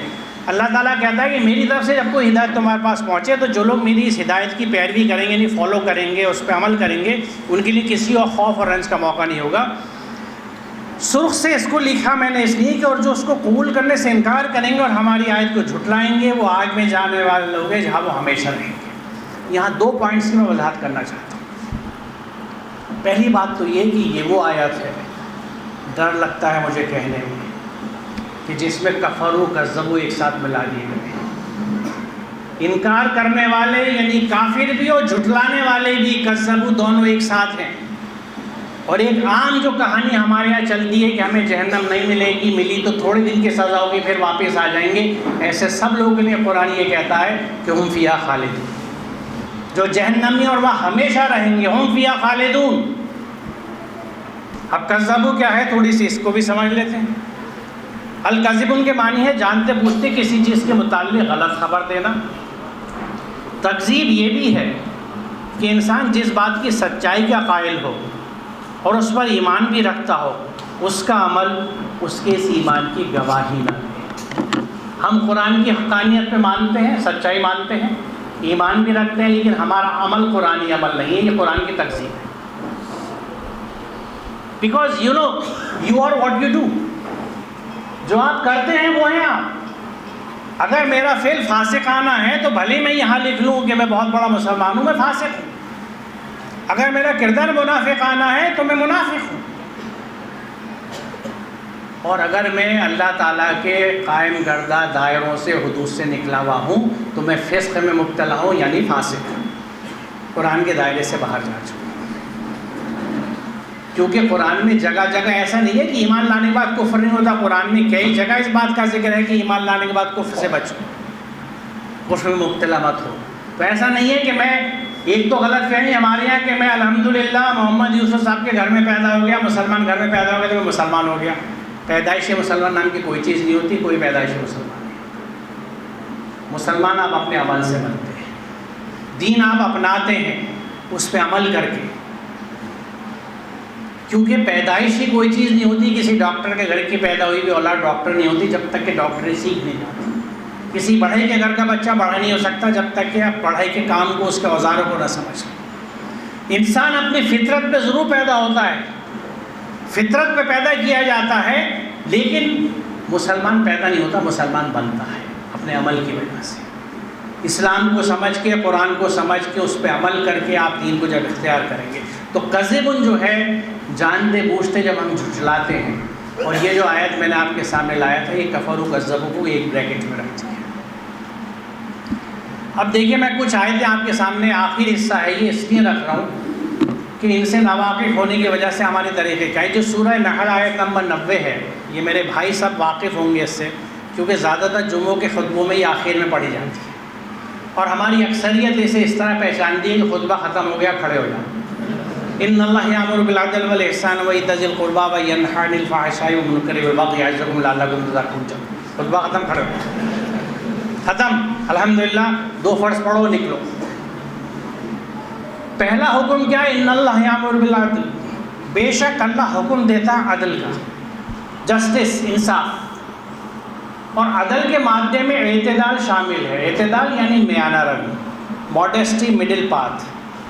اللہ تعالیٰ کہتا ہے کہ میری طرف سے جب کوئی ہدایت تمہارے پاس پہنچے تو جو لوگ میری اس ہدایت کی پیروی کریں گے، یعنی فالو کریں گے، اس پہ عمل کریں گے، ان کے لیے کسی اور خوف اور رنج کا موقع نہیں ہوگا۔ سرخ سے اس کو لکھا میں نے اس لیے کہ اور جو اس کو قبول کرنے سے انکار کریں گے اور ہماری آیت کو جھٹلائیں گے وہ آگ میں جانے والے لوگ ہیں جہاں وہ ہمیشہ رہیں گے۔ یہاں دو پوائنٹس کی میں وضاحت کرنا چاہتا ہوں۔ پہلی بات تو یہ کہ یہ وہ آیت ہے، ڈر لگتا ہے مجھے کہنے میں، کہ جس میں کفرو کذبو ایک ساتھ ملا دیے گئے، انکار کرنے والے یعنی کافر بھی اور جھٹلانے والے بھی، کذبو دونوں ایک ساتھ ہیں۔ اور ایک عام جو کہانی ہمارے یہاں چلتی ہے کہ ہمیں جہنم نہیں ملے گی، ملی تو تھوڑے دن کی سزا ہوگی پھر واپس آ جائیں گے، ایسے سب لوگوں کے لیے قرآن یہ کہتا ہے کہ ہم فیہا خالدون، جو جہنمی اور وہاں ہمیشہ رہیں گے، ہم فیہا خالدون۔ اب کذبو کیا ہے تھوڑی سی اس کو بھی سمجھ لیتے ہیں۔ الکذب ان کے معنی ہے جانتے بوجھتے کسی چیز کے متعلق غلط خبر دینا۔ تکذیب یہ بھی ہے کہ انسان جس بات کی سچائی کا قائل ہو اور اس پر ایمان بھی رکھتا ہو، اس کا عمل اس کے اس ایمان کی گواہی نہ دے۔ ہم قرآن کی حقانیت پہ مانتے ہیں، سچائی مانتے ہیں، ایمان بھی رکھتے ہیں، لیکن ہمارا عمل قرآنی عمل نہیں ہے، یہ قرآن کی تکذیب ہے۔ Because you know you are what you do, جو آپ کرتے ہیں وہ ہیں آپ۔ اگر میرا فعل فاسقانہ ہے تو بھلے میں یہاں لکھ لوں کہ میں بہت بڑا مسلمان ہوں، میں فاسق ہوں۔ اگر میرا کردار منافقانہ ہے تو میں منافق ہوں۔ اور اگر میں اللہ تعالیٰ کے قائم کردہ دائروں سے حدود سے نکلا ہوا ہوں تو میں فسق میں مبتلا ہوں، یعنی فاسق ہوں، قرآن کے دائرے سے باہر جا چکا۔ کیونکہ قرآن میں جگہ جگہ ایسا نہیں ہے کہ ایمان لانے کے بعد کفر نہیں ہوتا، قرآن میں کئی جگہ اس بات کا ذکر ہے کہ ایمان لانے کے بعد کفر سے بچو، کفر میں مبتلا مت ہو۔ تو ایسا نہیں ہے کہ میں ایک تو غلط فہمی ہمارے یہاں کہ میں الحمدللہ محمد یوسف صاحب کے گھر میں پیدا ہو گیا، مسلمان گھر میں پیدا ہو گیا تو میں مسلمان ہو گیا۔ پیدائش مسلمان نام کی کوئی چیز نہیں ہوتی، کوئی پیدائش مسلمان نہیں۔ مسلمان آپ اپنے عمل سے بنتے ہیں، دین آپ اپناتے ہیں اس پہ عمل کر کے، کیونکہ پیدائش ہی کوئی چیز نہیں ہوتی۔ کسی ڈاکٹر کے گھر کی پیدا ہوئی بھی اولاد ڈاکٹر نہیں ہوتی جب تک کہ ڈاکٹری سیکھ نہیں جاتی۔ کسی بڑھئی کے گھر کا بچہ بڑا نہیں ہو سکتا جب تک کہ آپ پڑھائی کے کام کو، اس کے اوزاروں کو نہ سمجھیں۔ انسان اپنی فطرت پہ ضرور پیدا ہوتا ہے، فطرت پہ پیدا کیا جاتا ہے، لیکن مسلمان پیدا نہیں ہوتا، مسلمان بنتا ہے اپنے عمل کی وجہ سے۔ اسلام کو سمجھ کے، قرآن کو سمجھ کے، اس پہ عمل کر کے آپ دین کو جب اختیار کریں گے تو کذب جو ہے جانتے بوجھتے جب ہم جھٹلاتے ہیں اور یہ جو آیت میں نے آپ کے سامنے لایا تھا یہ کفروا کذبوا کو ایک بریکٹ میں رکھتی ہے۔ اب دیکھیے میں کچھ آیتیں آپ کے سامنے آخر حصہ ہے یہ اس لیے رکھ رہا ہوں کہ ان سے ناواقف ہونے کی وجہ سے ہمارے طریقے کیا ہے۔ جو سورہ نحل آیت نمبر 90 ہے یہ میرے بھائی سب واقف ہوں گے اس سے، کیونکہ زیادہ تر جمعوں کے خطبوں میں یہ آخر میں پڑھی جاتی ہے، اور ہماری اکثریت اسے اس طرح پہچانتی ہے کہ خطبہ ختم ہو گیا کھڑے ہو جاؤ۔ ان اللہ یامر بالعدل والاحسان وایتاء ذی القربی وینھی عن الفحشاء والمنکر والبغی یعظکم لعلکم تذکرون۔ خطبہ ختم، کھڑے ہو، ختم، الحمدللہ۔ 2 فرض پڑھو نکلو۔ پہلا حکم کیا ہے؟ ان اللہ یامر بالعدل، بے شک اللہ حکم دیتا عدل کا، جسٹس، انصاف، اور عدل کے مادے میں اعتدال شامل ہے۔ اعتدال یعنی میانہ روی، ماڈیسٹی، مڈل پاتھ،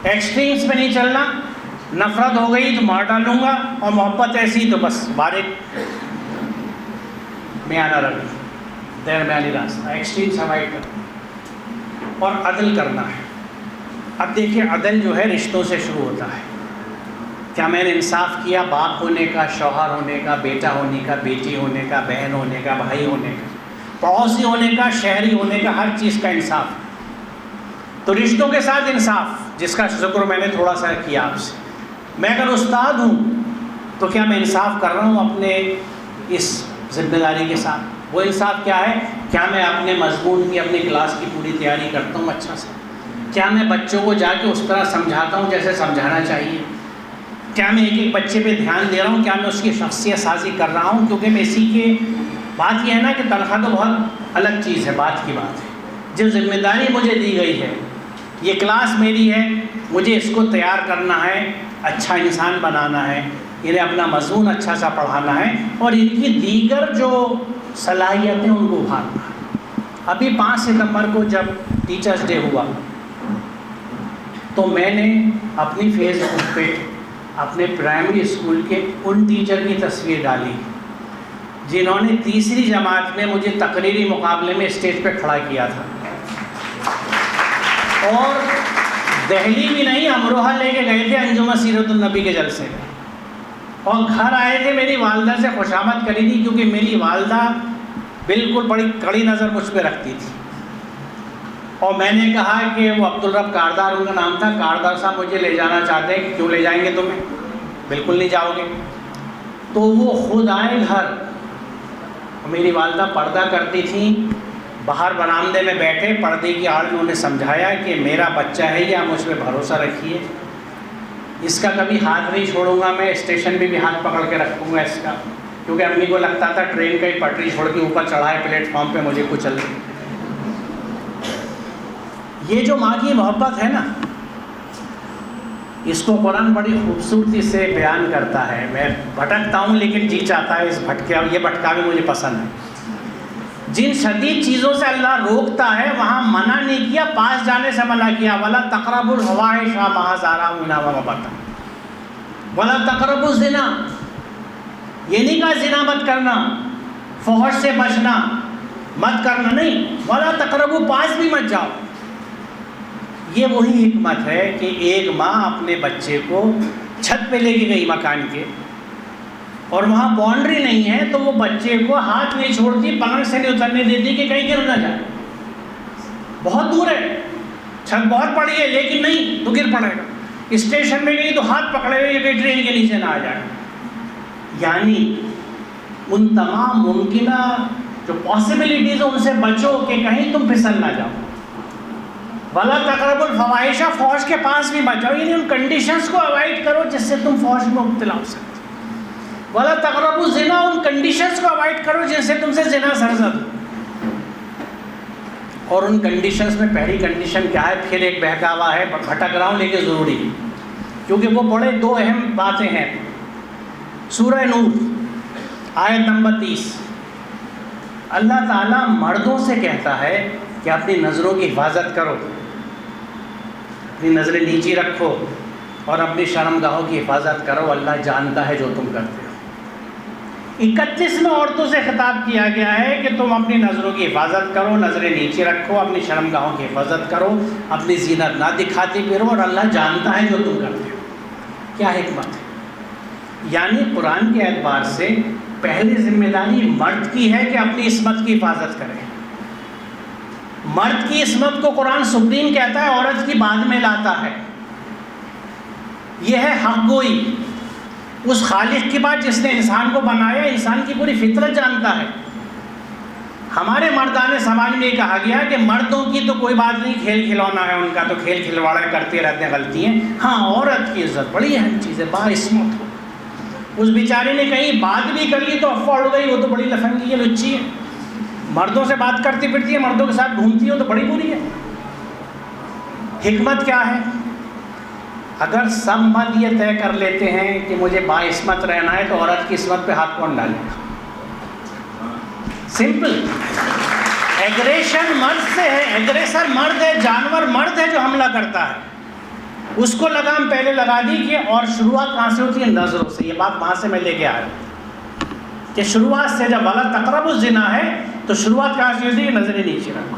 ایکسٹریمز پہ نہیں چلنا، نفرت ہو گئی تو مار ڈالوں گا اور محبت ایسی تو بس باریک میانہ روی، درمیانی راستہ، ایکسٹریمز اوائڈ کرنا اور عدل کرنا ہے۔ اب دیکھیے عدل جو ہے رشتوں سے شروع ہوتا ہے۔ کیا میں نے انصاف کیا باپ ہونے کا، شوہر ہونے کا، بیٹا ہونے کا، بیٹی ہونے کا، بہن ہونے کا، بھائی ہونے کا، پڑوسی ہونے کا، شہری ہونے کا، ہر چیز کا انصاف۔ تو رشتوں کے ساتھ انصاف، جس کا ذکر میں نے تھوڑا سا کیا آپ سے۔ میں اگر استاد ہوں تو کیا میں انصاف کر رہا ہوں اپنے اس ذمہ داری کے ساتھ؟ وہ انصاف کیا ہے؟ کیا میں اپنے مضمون کی، اپنی کلاس کی پوری تیاری کرتا ہوں اچھا سے؟ کیا میں بچوں کو جا کے اس طرح سمجھاتا ہوں جیسے سمجھانا چاہیے؟ کیا میں ایک ایک بچے پہ دھیان دے رہا ہوں؟ کیا میں اس کی شخصیت سازی کر رہا ہوں؟ کیونکہ میں اسی کے بات یہ ہے نا کہ تنخواہ تو بہت الگ چیز ہے، بات کی بات ہے۔ جو ذمہ داری مجھے دی گئی ہے، یہ کلاس میری ہے، مجھے اس کو تیار کرنا ہے، اچھا انسان بنانا ہے، انہیں اپنا مضمون اچھا سا پڑھانا ہے، اور ان کی دیگر جو صلاحیتیں ان کو ابھارنا ہے۔ ابھی 5 ستمبر کو جب ٹیچرز ڈے ہوا تو میں نے اپنی فیس بک پہ اپنے پرائمری اسکول کے ان ٹیچر کی تصویر ڈالی جنہوں نے 3ری جماعت میں مجھے تقریری مقابلے میں اسٹیج پہ کھڑا کیا تھا، اور دہلی بھی نہیں امروہہ لے کے گئے تھے انجمن سیرت النبی کے جلسے میں، اور گھر آئے تھے، میری والدہ سے خوشامد کری تھی، کیونکہ میری والدہ بالکل بڑی کڑی نظر مجھ پہ رکھتی تھی، اور میں نے کہا کہ وہ عبدالرب کاردار ان کا نام تھا، کاردار صاحب مجھے لے جانا چاہتے ہیں، کیوں لے جائیں گے تمہیں؟ بالکل نہیں جاؤ گے۔ تو وہ خود آئے گھر، میری والدہ پردہ کرتی تھیں، باہر برآمدے میں بیٹھے، پردے کی آڑ میں انہیں سمجھایا کہ میرا بچہ ہے یہ، آپ مجھ پہ بھروسہ رکھیے، اس کا کبھی ہاتھ نہیں چھوڑوں گا، میں اسٹیشن پہ بھی ہاتھ پکڑ کے رکھوں گا اس کا، کیونکہ امی کو لگتا تھا ٹرین کا ہی پٹری چھوڑ کے اوپر چڑھائے پلیٹ فارم پہ مجھے کچل دے۔ یہ جو ماں کی محبت ہے نا، اس کو قرآن بڑی خوبصورتی سے بیان کرتا ہے۔ میں بھٹکتا ہوں لیکن جی چاہتا ہے اس بھٹکے، اور یہ بھٹکا بھی مجھے پسند ہے۔ جن شدید چیزوں سے اللہ روکتا ہے وہاں منع نہیں کیا، پاس جانے سے منع کیا۔ وَلَا تَقْرَبُوا الْفَوَاحِشَ مَا ظَهَرَ مِنْهَا وَمَا بَطَنَ، وَلَا تَقْرَبُوا الزِّنَا، یہ نہیں کہا زنا مت کرنا، فحش سے بچنا مت کرنا، نہیں، وَلَا تَقْرَبُوا، پاس بھی مت جاؤ۔ یہ وہی حکمت ہے کہ ایک ماں اپنے بچے کو چھت پہ لے کے گئی مکان کے، اور وہاں باؤنڈری نہیں ہے تو وہ بچے کو ہاتھ نہیں چھوڑتی، پلنگ سے نہیں اترنے دیتی کہ کہیں گر نہ جائے، بہت دور ہے، چھت بہت بڑی ہے لیکن نہیں تو گر پڑے گا۔ اسٹیشن میں گئی تو ہاتھ پکڑے ہوئے کہ ٹرین کے نیچے نہ آ جائے۔ یعنی ان تمام ممکنہ جو پاسبلٹیز ہیں ان سے بچو کہ کہیں تم پھسل نہ جاؤ۔ وَلَا تَقْرَبُوا الْفَوَاحِشَ، فحش کے پاس بھی مت جاؤ، یعنی ان کنڈیشنز کو اوائڈ کرو جس سے تم فحش میں مبتلا ہو سکتے۔ وَلَا تَقْرَبُوا الزِّنَا، ان کنڈیشنز کو اوائڈ کرو جن سے تم سے زنا سرزد ہو۔ اور ان کنڈیشنز میں پہلی کنڈیشن کیا ہے؟ پھر ایک بہکاوا ہے، بھٹک رہا ہوں لیکن ضروری ہے، کیونکہ وہ بڑے 2 اہم باتیں ہیں۔ سورہ نور آیت نمبر 30، اللہ تعالیٰ مردوں سے کہتا ہے کہ اپنی نظروں کی حفاظت کرو، اپنی نظریں نیچی رکھو اور اپنی شرمگاہوں کی حفاظت کرو، اللہ جانتا ہے جو تم کرتے ہو۔ 31 میں عورتوں سے خطاب کیا گیا ہے کہ تم اپنی نظروں کی حفاظت کرو، نظریں نیچے رکھو، اپنی شرمگاہوں کی حفاظت کرو، اپنی زینت نہ دکھاتی پھرو، اور اللہ جانتا ہے جو تم کرتے ہو۔ کیا حکمت ہے؟ یعنی قرآن کے اعتبار سے پہلی ذمہ داری مرد کی ہے کہ اپنی عصمت کی حفاظت کرے. مرد کی عصمت کو قرآن سپریم کہتا ہے، عورت کی بعد میں لاتا ہے. یہ ہے حق گوئی اس خالق کی بات جس نے انسان کو بنایا، انسان کی پوری فطرت جانتا ہے. ہمارے مردان سماج میں یہ کہا گیا کہ مردوں کی تو کوئی بات نہیں، کھیل کھلونا ہے ان کا، تو کھیل کھلواڑا کرتے رہتے ہیں، غلطی ہیں. ہاں عورت کی عزت بڑی اہم چیز ہے، باعصمت ہو. اس بیچارے نے کہیں بات بھی کر لی تو افواہ اڑ گئی، وہ تو بڑی لفنگی ہے، لچی ہے. مردوں سے بات کرتی پھرتی ہے، مردوں کے ساتھ گھومتی ہے تو بڑی بری ہے. حکمت کیا ہے؟ اگر سب مرد یہ طے کر لیتے ہیں کہ مجھے باعصمت رہنا ہے تو عورت کی عصمت پہ ہاتھ کون ڈالے گا؟ سمپل. ایگریشن مرد سے ہے، ایگریسر مرد ہے، جانور مرد ہے جو حملہ کرتا ہے. اس کو لگام پہلے لگا دی کہ، اور شروعات کہاں سے ہوتی ہے؟ نظروں سے. یہ بات وہاں سے میں لے کے آیا کہ شروعات سے جب وَلَا تَقْرَبُوا الزِّنَا ہے تو شروعات کہاں سے ہوتی ہے؟ نظریں نیچے رکھو.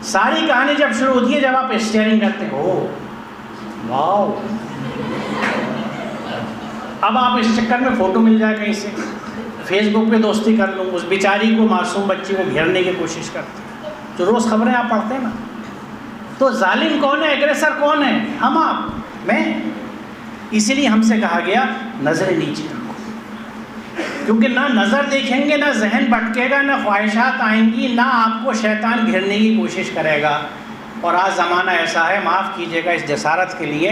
ساری کہانی جب شروع ہوتی ہے جب آپ اسٹیئرنگ کرتے ہو، واو، اب آپ اس چکر میں فوٹو مل جائے کہیں سے، فیس بک پہ دوستی کر لوں، اس بیچاری کو، معصوم بچی کو گھیرنے کی کوشش کرتے ہیں. جو روز خبریں آپ پڑھتے ہیں نا، تو ظالم کون ہے؟ ایگریسر کون ہے؟ ہم، آپ، میں. اسی لیے ہم سے کہا گیا نظریں نیچے رکھو، کیونکہ نہ نظر دیکھیں گے، نہ ذہن بھٹکے گا، نہ خواہشات آئیں گی، نہ آپ کو شیطان گھیرنے کی کوشش کرے گا. اور آج زمانہ ایسا ہے، معاف کیجیے گا اس جسارت کے لیے،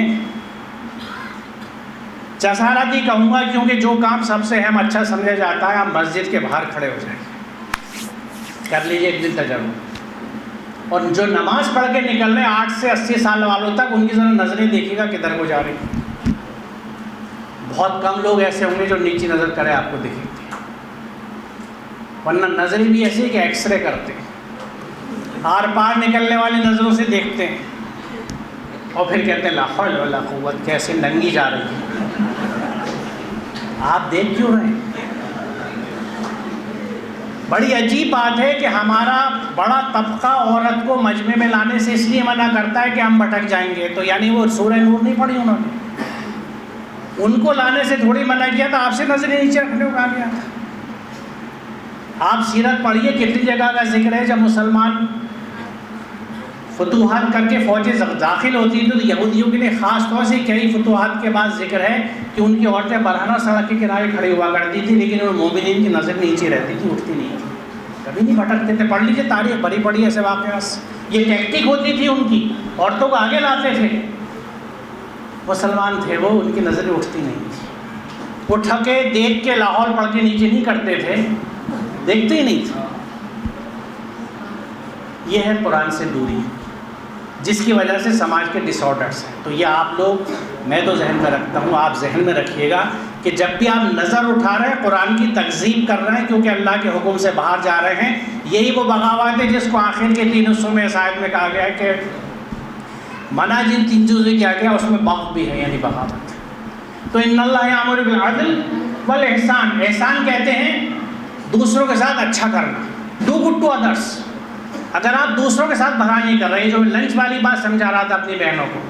جسارت ہی کہوں گا کیونکہ جو کام سب سے اہم اچھا سمجھا جاتا ہے، آپ مسجد کے باہر کھڑے ہو جائیں، کر لیجیے ایک دن تجربہ. اور جو نماز پڑھ کے نکل رہے ہیں 8 سے 80 سال والوں تک، ان کی ذرا نظریں دیکھیے گا کدھر کو جا رہی ہیں. بہت کم لوگ ایسے ہوں گے جو نیچی نظر کرے آپ کو دکھیں گے، ورنہ نظریں بھی ایسی کہ ایکس رے کرتے ہیں، آر پار نکلنے والی نظروں سے دیکھتے ہیں اور پھر کہتے ہیں لا حول ولا قوت، کیسے ننگی جا رہی ہے. آپ دیکھ کیوں رہے ہیں؟ بڑی عجیب بات ہے کہ ہمارا بڑا طبقہ عورت کو مجمع میں لانے سے اس لیے منع کرتا ہے کہ ہم بھٹک جائیں گے. تو یعنی وہ سورہ نور نہیں پڑھی انہوں نے؟ ان کو لانے سے تھوڑی منع کیا تھا، آپ سے نظریں نیچے رکھنے کو کہا گیا تھا. آپ سیرت پڑھیے، کتنی جگہ کا ذکر ہے جب مسلمان فتوحات کر کے فوجیں داخل ہوتی ہیں تو یہودیوں کے لیے خاص طور سے کئی فتوحات کے بعد ذکر ہے کہ ان کی عورتیں برہنہ سڑک کے کنارے کھڑی ہوا کرتی تھی، لیکن ان مومنین کی نظر نیچے رہتی تھی، اٹھتی نہیں تھی، کبھی نہیں بھٹکتے تھے. پڑھ لیجیے تاریخ، بڑی بڑی ایسے واقعات. یہ ٹیکٹک ہوتی تھی ان کی، عورتوں کو آگے لاتے تھے. مسلمان تھے وہ، ان کی نظریں اٹھتی نہیں تھی. اٹھ کے دیکھ کے لاہور پڑھ کے نیچے نہیں کرتے تھے، دیکھتے ہی نہیں تھے. یہ ہے قرآن سے دوری، جس کی وجہ سے سماج کے ڈس آرڈرس ہیں. تو یہ آپ لوگ، میں تو ذہن میں رکھتا ہوں، آپ ذہن میں رکھیے گا کہ جب بھی آپ نظر اٹھا رہے ہیں قرآن کی تکذیب کر رہے ہیں کیونکہ اللہ کے حکم سے باہر جا رہے ہیں. یہی وہ بغاوت ہے جس کو آخر کے 3 حصوں میں اس آیت میں کہا گیا ہے کہ منع جن 3 چیزوں سے کیا گیا اس میں بغض بھی ہے، یعنی بغاوت. تو ان اللہ یامر بالعدل والاحسان، احسان کہتے ہیں دوسروں کے ساتھ اچھا کرنا، ڈو گڈ ٹو ادرس. اگر آپ دوسروں کے ساتھ بھلا نہیں کر رہے، جو لنچ والی بات سمجھا رہا تھا اپنی بہنوں کو،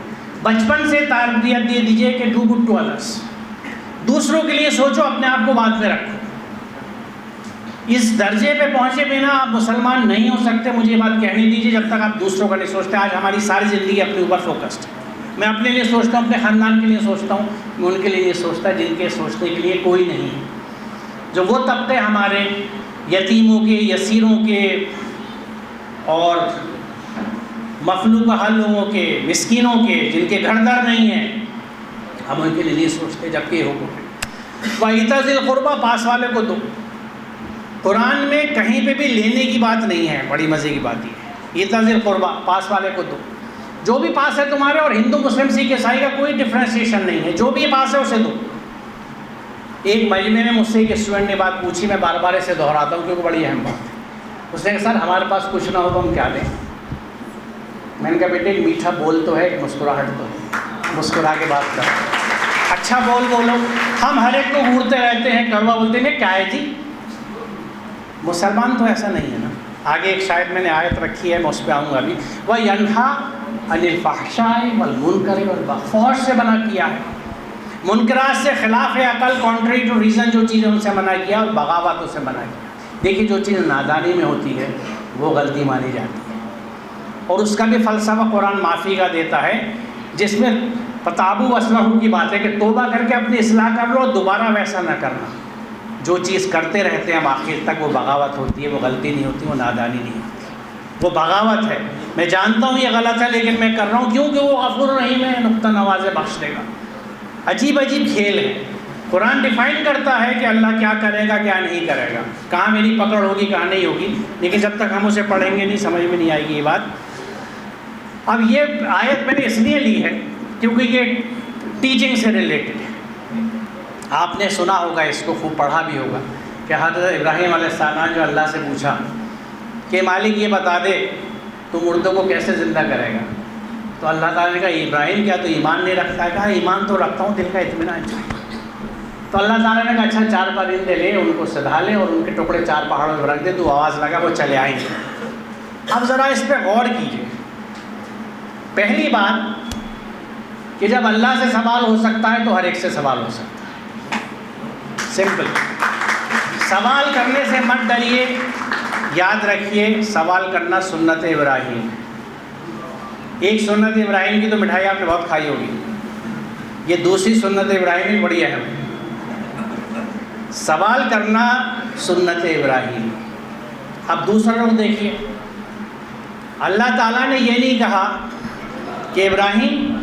بچپن سے تربیت دے دیجئے کہ ڈو گڈ ٹو ادرس، دوسروں کے لیے سوچو، اپنے آپ کو بعد میں رکھو. اس درجے پہ پہنچے بنا آپ مسلمان نہیں ہو سکتے. مجھے یہ بات کہنے دیجیے جب تک آپ دوسروں کا نہیں سوچتے. آج ہماری ساری زندگی اپنے اوپر فوکسڈ ہے. میں اپنے لیے سوچتا ہوں، اپنے خاندان کے لیے سوچتا ہوں، میں ان کے لیے یہ سوچتا ہے جن کے سوچنے کے لیے کوئی نہیں ہے. جو وہ طبقے ہمارے یتیموں کے، یسیروں کے اور مفلوک حال لوگوں کے، مسکینوں کے، جن کے گھر در نہیں ہیں، ہم ان کے لیے نہیں سوچتے، جبکہ یہ حکم ہے. وَإِيتَاءِ ذِي الْقُرْبَىٰ، پاس والے کو دو. قرآن میں کہیں پہ بھی لینے کی بات نہیں ہے. بڑی مزے کی بات یہ ہے، ایتاء ذی القربیٰ، پاس والے کو دو. جو بھی پاس ہے تمہارے، اور ہندو مسلم سکھ عیسائی کا کوئی ڈفرینسیشن نہیں ہے، جو بھی پاس ہے اسے دو. ایک مجمع میں مجھ سے ایک اسٹوڈنٹ نے بات پوچھی، میں بار بار اسے دہراتا ہوں کیونکہ بڑی اہم بات ہے. اس نے کہا سر ہمارے پاس کچھ نہ ہو تو ہم کیا دیں؟ میں نے کہا بیٹے ایک میٹھا بول تو ہے، ایک مسکراہٹ تو ہے، مسکرا کے بات کرو، اچھا بول بولو. ہم ہر ایک کو گھورتے رہتے ہیں، کڑوا بولتے ہیں، کیا ہے جی؟ مسلمان تو ایسا نہیں ہے نا. آگے ایک شاید میں نے آیت رکھی ہے، میں اس پہ آؤں گا ابھی. وَيَنْهَا عَنِ الْفَحْشَاءِ وَالْمُنْكَرِ وَالْبَغْيِ، فحش سے منع کیا ہے، منکرات سے خلاف عقل کانٹری ٹو ریزن جو چیزیں ان سے منع کیا اور بغاوتوں سے منع کیا. دیکھیے جو چیز نادانی میں ہوتی ہے وہ غلطی مانی جاتی ہے، اور اس کا بھی فلسفہ قرآن معافی کا دیتا ہے، جس میں فتابو واسلحوا کی بات ہے کہ توبہ کر کے اپنی اصلاح کر لو، دوبارہ ویسا نہ کرنا. جو چیز کرتے رہتے ہیں ہم آخر تک، وہ بغاوت ہوتی ہے، وہ غلطی نہیں ہوتی، وہ نادانی نہیں ہوتی، وہ بغاوت ہے. میں جانتا ہوں یہ غلط ہے لیکن میں کر رہا ہوں کیونکہ وہ غفور رحیم ہے، نقطہ نواز بخش دے گا. عجیب عجیب کھیل ہے. قرآن ڈیفائن کرتا ہے کہ اللہ کیا کرے گا کیا نہیں کرے گا، کہاں میری پکڑ ہوگی کہاں نہیں ہوگی، لیکن جب تک ہم اسے پڑھیں گے نہیں سمجھ میں نہیں آئے گی یہ بات. اب یہ آیت میں نے اس لیے لی ہے کیونکہ یہ ٹیچنگ سے ریلیٹڈ ہے. آپ نے سنا ہوگا، اس کو خوب پڑھا بھی ہوگا کہ حضرت ابراہیم علیہ السلام جو اللہ سے پوچھا کہ مالک یہ بتا دے تو مردوں کو کیسے زندہ کرے گا، تو اللہ تعالیٰ نے کہا ابراہیم کیا تو ایمان نہیں رکھتا ہے؟ کہا ایمان تو رکھتا ہوں، دل کا اطمینان چاہیے. تو اللہ تعالیٰ نے کہا اچھا 4 پرندے لے، ان کو سدھا لے اور ان کے ٹکڑے 4 پہاڑوں میں رکھ دے، تو آواز لگا وہ چلے آئیں گے. اب ذرا اس پہ غور کیجیے. پہلی بات کہ جب اللہ سے سوال ہو سکتا ہے تو ہر ایک سے سوال ہو سکتا ہے. سمپل. سوال کرنے سے مت ڈریے، یاد رکھیے سوال کرنا سنت ابراہیم. ایک سنت ابراہیم کی تو مٹھائی آپ نے بہت کھائی ہوگی، یہ دوسری سنت ابراہیم کی بڑی اہم ہے. سوال کرنا سنت ابراہیم. اب دوسرا رخ دیکھیے، اللہ تعالیٰ نے یہ نہیں کہا کہ ابراہیم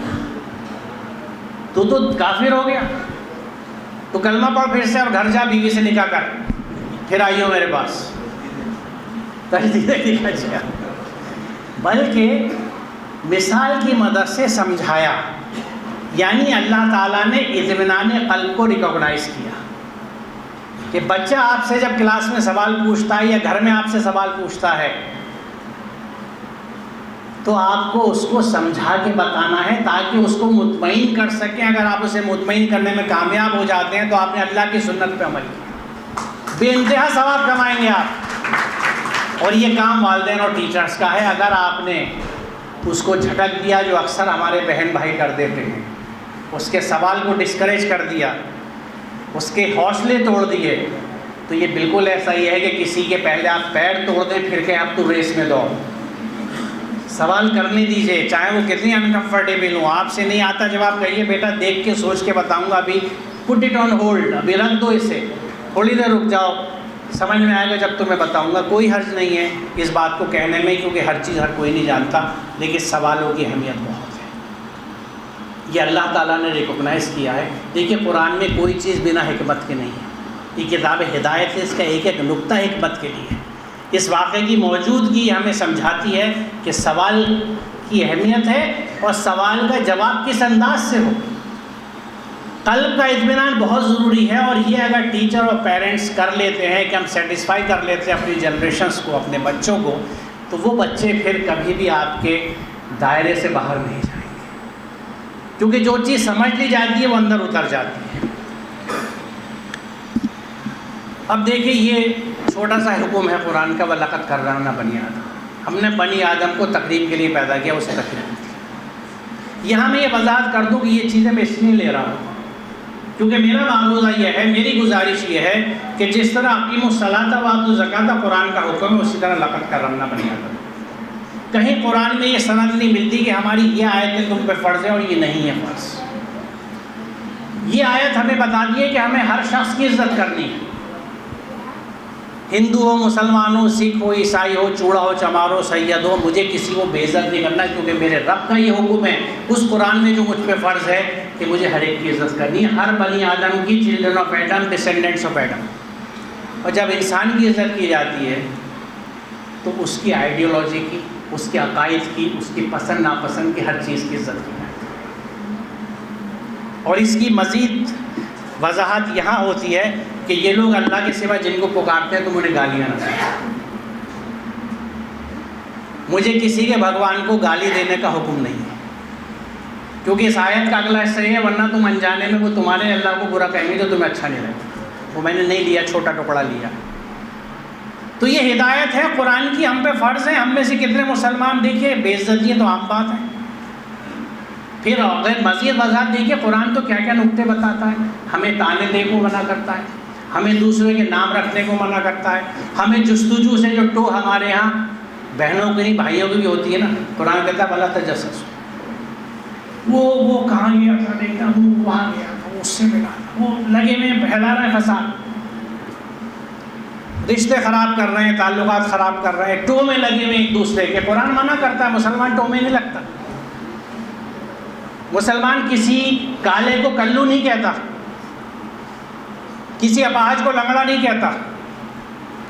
تو کافر ہو گیا، تو کلمہ پڑھ پھر سے اور گھر جا بیوی سے نکاح کر پھر آئیو میرے پاس. بلکہ مثال کی مدد سے سمجھایا، یعنی اللہ تعالیٰ نے اطمینان قلب کو ریکگنائز کیا کہ بچہ آپ سے جب کلاس میں سوال پوچھتا ہے یا گھر میں آپ سے سوال پوچھتا ہے تو آپ کو اس کو سمجھا کے بتانا ہے تاکہ اس کو مطمئن کر سکیں. اگر آپ اسے مطمئن کرنے میں کامیاب ہو جاتے ہیں تو آپ نے اللہ کی سنت پہ عمل کیا، بے انتہا ثواب کمائیں گے آپ. اور یہ کام والدین اور ٹیچرز کا ہے. اگر آپ نے اس کو جھٹک دیا جو اکثر ہمارے بہن بھائی کر دیتے ہیں، اس کے سوال کو ڈسکریج کر دیا، اس کے حوصلے توڑ دیے، تو یہ بالکل ایسا ہی ہے کہ کسی کے پہلے آپ پیر توڑ دیں پھر کہ اب تو ریس میں دوڑ. سوال کرنے دیجئے چاہے وہ کتنی انکمفرٹیبل ہوں. آپ سے نہیں آتا جواب کہیے بیٹا دیکھ کے سوچ کے بتاؤں گا، ابھی پٹ اٹ آن ہولڈ، ابھی رکھ دو اسے، تھوڑی دیر رک جاؤ، سمجھ میں آئے گا جب تمہیں بتاؤں گا. کوئی حرج نہیں ہے اس بات کو کہنے میں کیونکہ ہر چیز ہر کوئی نہیں جانتا، لیکن سوالوں کی اہمیت بہت ہے. یہ اللہ تعالیٰ نے ریکگنائز کیا ہے. دیکھیے قرآن میں کوئی چیز بنا حکمت کے نہیں ہے. یہ کتاب ہدایت ہے، اس کا ایک ایک نقطہ حکمت کے لیے ہے. اس واقعے کی موجودگی ہمیں سمجھاتی ہے کہ سوال کی اہمیت ہے اور سوال کا جواب کس انداز سے ہو. قلب کا اطمینان بہت ضروری ہے، اور یہ اگر ٹیچر اور پیرنٹس کر لیتے ہیں کہ ہم سیٹسفائی کر لیتے ہیں اپنی جنریشنز کو، اپنے بچوں کو، تو وہ بچے پھر کبھی بھی آپ کے دائرے سے باہر نہیں جائیں گے، کیونکہ جو چیز سمجھ لی جاتی ہے وہ اندر اتر جاتی ہے. اب دیکھیں یہ چھوٹا سا حکم ہے قرآن کا، وَلَقَدْ كَرَّمْنَا بَنِي آدم. ہم نے بنی آدم کو تقریب کے لیے پیدا کیا، اسے تقریب دی. یہاں میں یہ وضاحت کر دوں کہ یہ چیزیں میں اس لیے لے رہا ہوں کیونکہ میرا معروضہ یہ ہے، میری گزارش یہ ہے کہ جس طرح اقیموا الصلاۃ وآتوا الزکاۃ قرآن کا حکم ہے، اسی طرح لقد کرمنا بنی آدم. کہیں قرآن میں یہ سند نہیں ملتی کہ ہماری یہ آیتیں تم پہ فرض ہے اور یہ نہیں ہے فرض. یہ آیت ہمیں بتاتی ہے کہ ہمیں ہر شخص کی عزت کرنی ہے، ہندو ہو، مسلمان ہو، سکھ ہو، عیسائی ہو، چوڑا ہو، چمار ہو، سید ہو، مجھے کسی کو بے عزت نہیں کرنا، کیونکہ میرے رب کا یہ حکم ہے اس قرآن میں جو مجھ پہ فرض ہے کہ مجھے ہر ایک کی عزت کرنی ہے، ہر بنی آدم کی، children of Adam, descendants of Adam. اور جب انسان کی عزت کی جاتی ہے تو اس کی آئیڈیالوجی کی، اس کے عقائد کی، اس کی پسند ناپسند کی، ہر چیز کی عزت کی جاتی ہے. اور اس کی مزید وضاحت یہاں ہوتی ہے کہ یہ لوگ اللہ کے سوا جن کو پکارتے ہیں تم انہیں گالیاں نہ دو. مجھے کسی کے بھگوان کو گالی دینے کا حکم نہیں ہے، کیونکہ اس آیت کا اگلا حصہ ہے ورنہ تم انجانے میں وہ تمہارے اللہ کو برا کہیں گے تو تمہیں اچھا نہیں لگتا. وہ میں نے نہیں لیا، چھوٹا ٹکڑا لیا. تو یہ ہدایت ہے قرآن کی، ہم پہ فرض ہے. ہم میں سے کتنے مسلمان دیکھیے بے عزتی تو عام بات ہے، پھر اگر مزید وضاحت دیکھیے قرآن تو کیا کیا نقطے بتاتا ہے. ہمیں تانے دے کو منع کرتا ہے, ہمیں دوسرے کے نام رکھنے کو منع کرتا ہے, ہمیں جستجو سے جو ٹو ہمارے یہاں بہنوں کی نہیں بھائیوں کی بھی ہوتی ہے نا, قرآن کہتا ہے بلا تجسس, وہ کہاں گیا تھا دیکھتا, وہ وہاں گیا تھا, اس سے ملا تھا, وہ لگے میں پھیلا رہے ہیں فساد, رشتے خراب کر رہے ہیں, تعلقات خراب کر رہے ہیں, ٹو میں لگے ہوئے ایک دوسرے کے. قرآن منع کرتا ہے, مسلمان ٹو میں نہیں لگتا. مسلمان کسی کالے کو کلو نہیں کہتا, کسی اپاہج کو لنگڑا نہیں کہتا,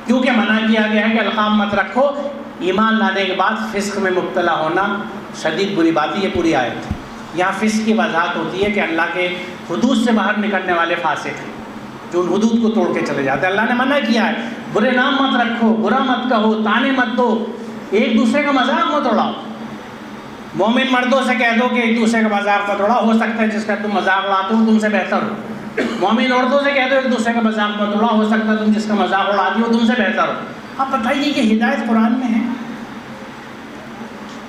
کیونکہ منع کیا گیا ہے کہ القاب مت رکھو. ایمان لانے کے بعد فسق میں مبتلا ہونا شدید بری بات ہے. یہ پوری آیت ہے. یہاں فسق کی وضاحت ہوتی ہے کہ اللہ کے حدود سے باہر نکلنے والے فاسق ہیں جو ان حدود کو توڑ کے چلے جاتے ہیں. اللہ نے منع کیا ہے, برے نام مت رکھو, برا مت کہو, تانے مت دو, ایک دوسرے کا مذاق مت اڑاؤ. مومن مردوں سے کہہ دو کہ ایک دوسرے کا مذاق مت اڑاؤ, ہو سکتا ہے جس کا تم مذاق اڑاتے ہو تم سے بہتر ہو. مومن عورتوں سے کہہ دو ایک دوسرے کا مذاق مت اڑاؤ, ہو سکتا ہے تم جس کا مذاق اڑاتی ہو تم سے بہتر ہو. آپ بتائیے کہ ہدایت قرآن میں ہے,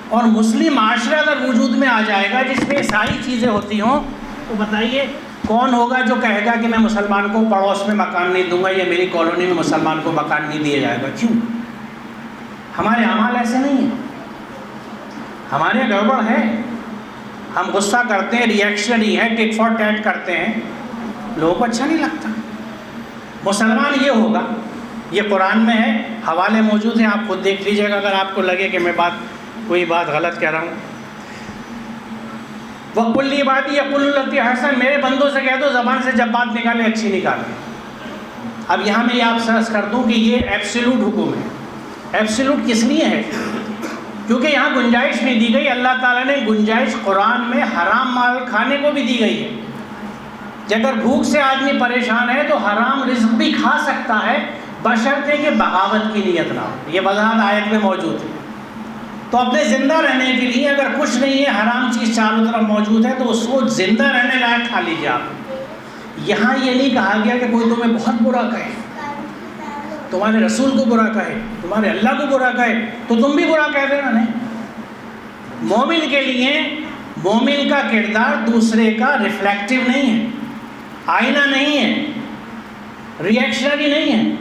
اور مسلم معاشرہ اگر وجود میں آ جائے گا جس میں ساری چیزیں ہوتی ہوں, تو بتائیے کون ہوگا جو کہے گا کہ میں مسلمان کو پڑوس میں مکان نہیں دوں گا یا میری کالونی میں مسلمان کو مکان نہیں دیا جائے گا؟ کیوں؟ ہمارے اعمال ایسے نہیں ہیں, ہمارے گڑبڑ ہے. ہم غصہ کرتے ہیں, ریئیکشنری ہے, ٹٹ فار ٹیٹ کرتے ہیں, لوگوں کو اچھا نہیں لگتا. مسلمان یہ ہوگا, یہ قرآن میں ہے, حوالے موجود ہیں, آپ خود دیکھ لیجیے گا اگر آپ کو لگے کہ میں کوئی بات غلط کہہ رہا ہوں. وَقُلْ عِبَادِي يَقُولُوا الَّتِي أَحْسَنُ, میرے بندوں سے کہہ دو زبان سے جب بات نکالے اچھی نکالے. اب یہاں میں یہ آپ سرچ کر دوں کہ یہ ایبسولوٹ حکم ہے. ایبسولوٹ کس لیے ہے؟ کیونکہ یہاں گنجائش نہیں دی گئی. اللہ تعالیٰ نے گنجائش قرآن میں حرام مال کھانے کو بھی دی گئی ہے کہ اگر بھوک سے آدمی پریشان ہے تو حرام رزق بھی کھا سکتا ہے بشرطے کہ بغاوت کی نیت نہ ہو. یہ وضاحت آیت میں موجود ہے. تو اپنے زندہ رہنے کے لیے اگر کچھ نہیں ہے, حرام چیز چاروں طرف موجود ہے, تو اس کو زندہ رہنے لائق کھا لیجیے آپ. یہاں یہ نہیں کہا گیا کہ کوئی تمہیں بہت برا کہے, تمہارے رسول کو برا کہے, تمہارے اللہ کو برا کہے تو تم بھی برا کہہ دینا. نہیں, مومن کے لیے مومن کا کردار دوسرے کا ریفلیکٹیو نہیں ہے, آئینہ نہیں ہے, ریئیکشنری نہیں ہے.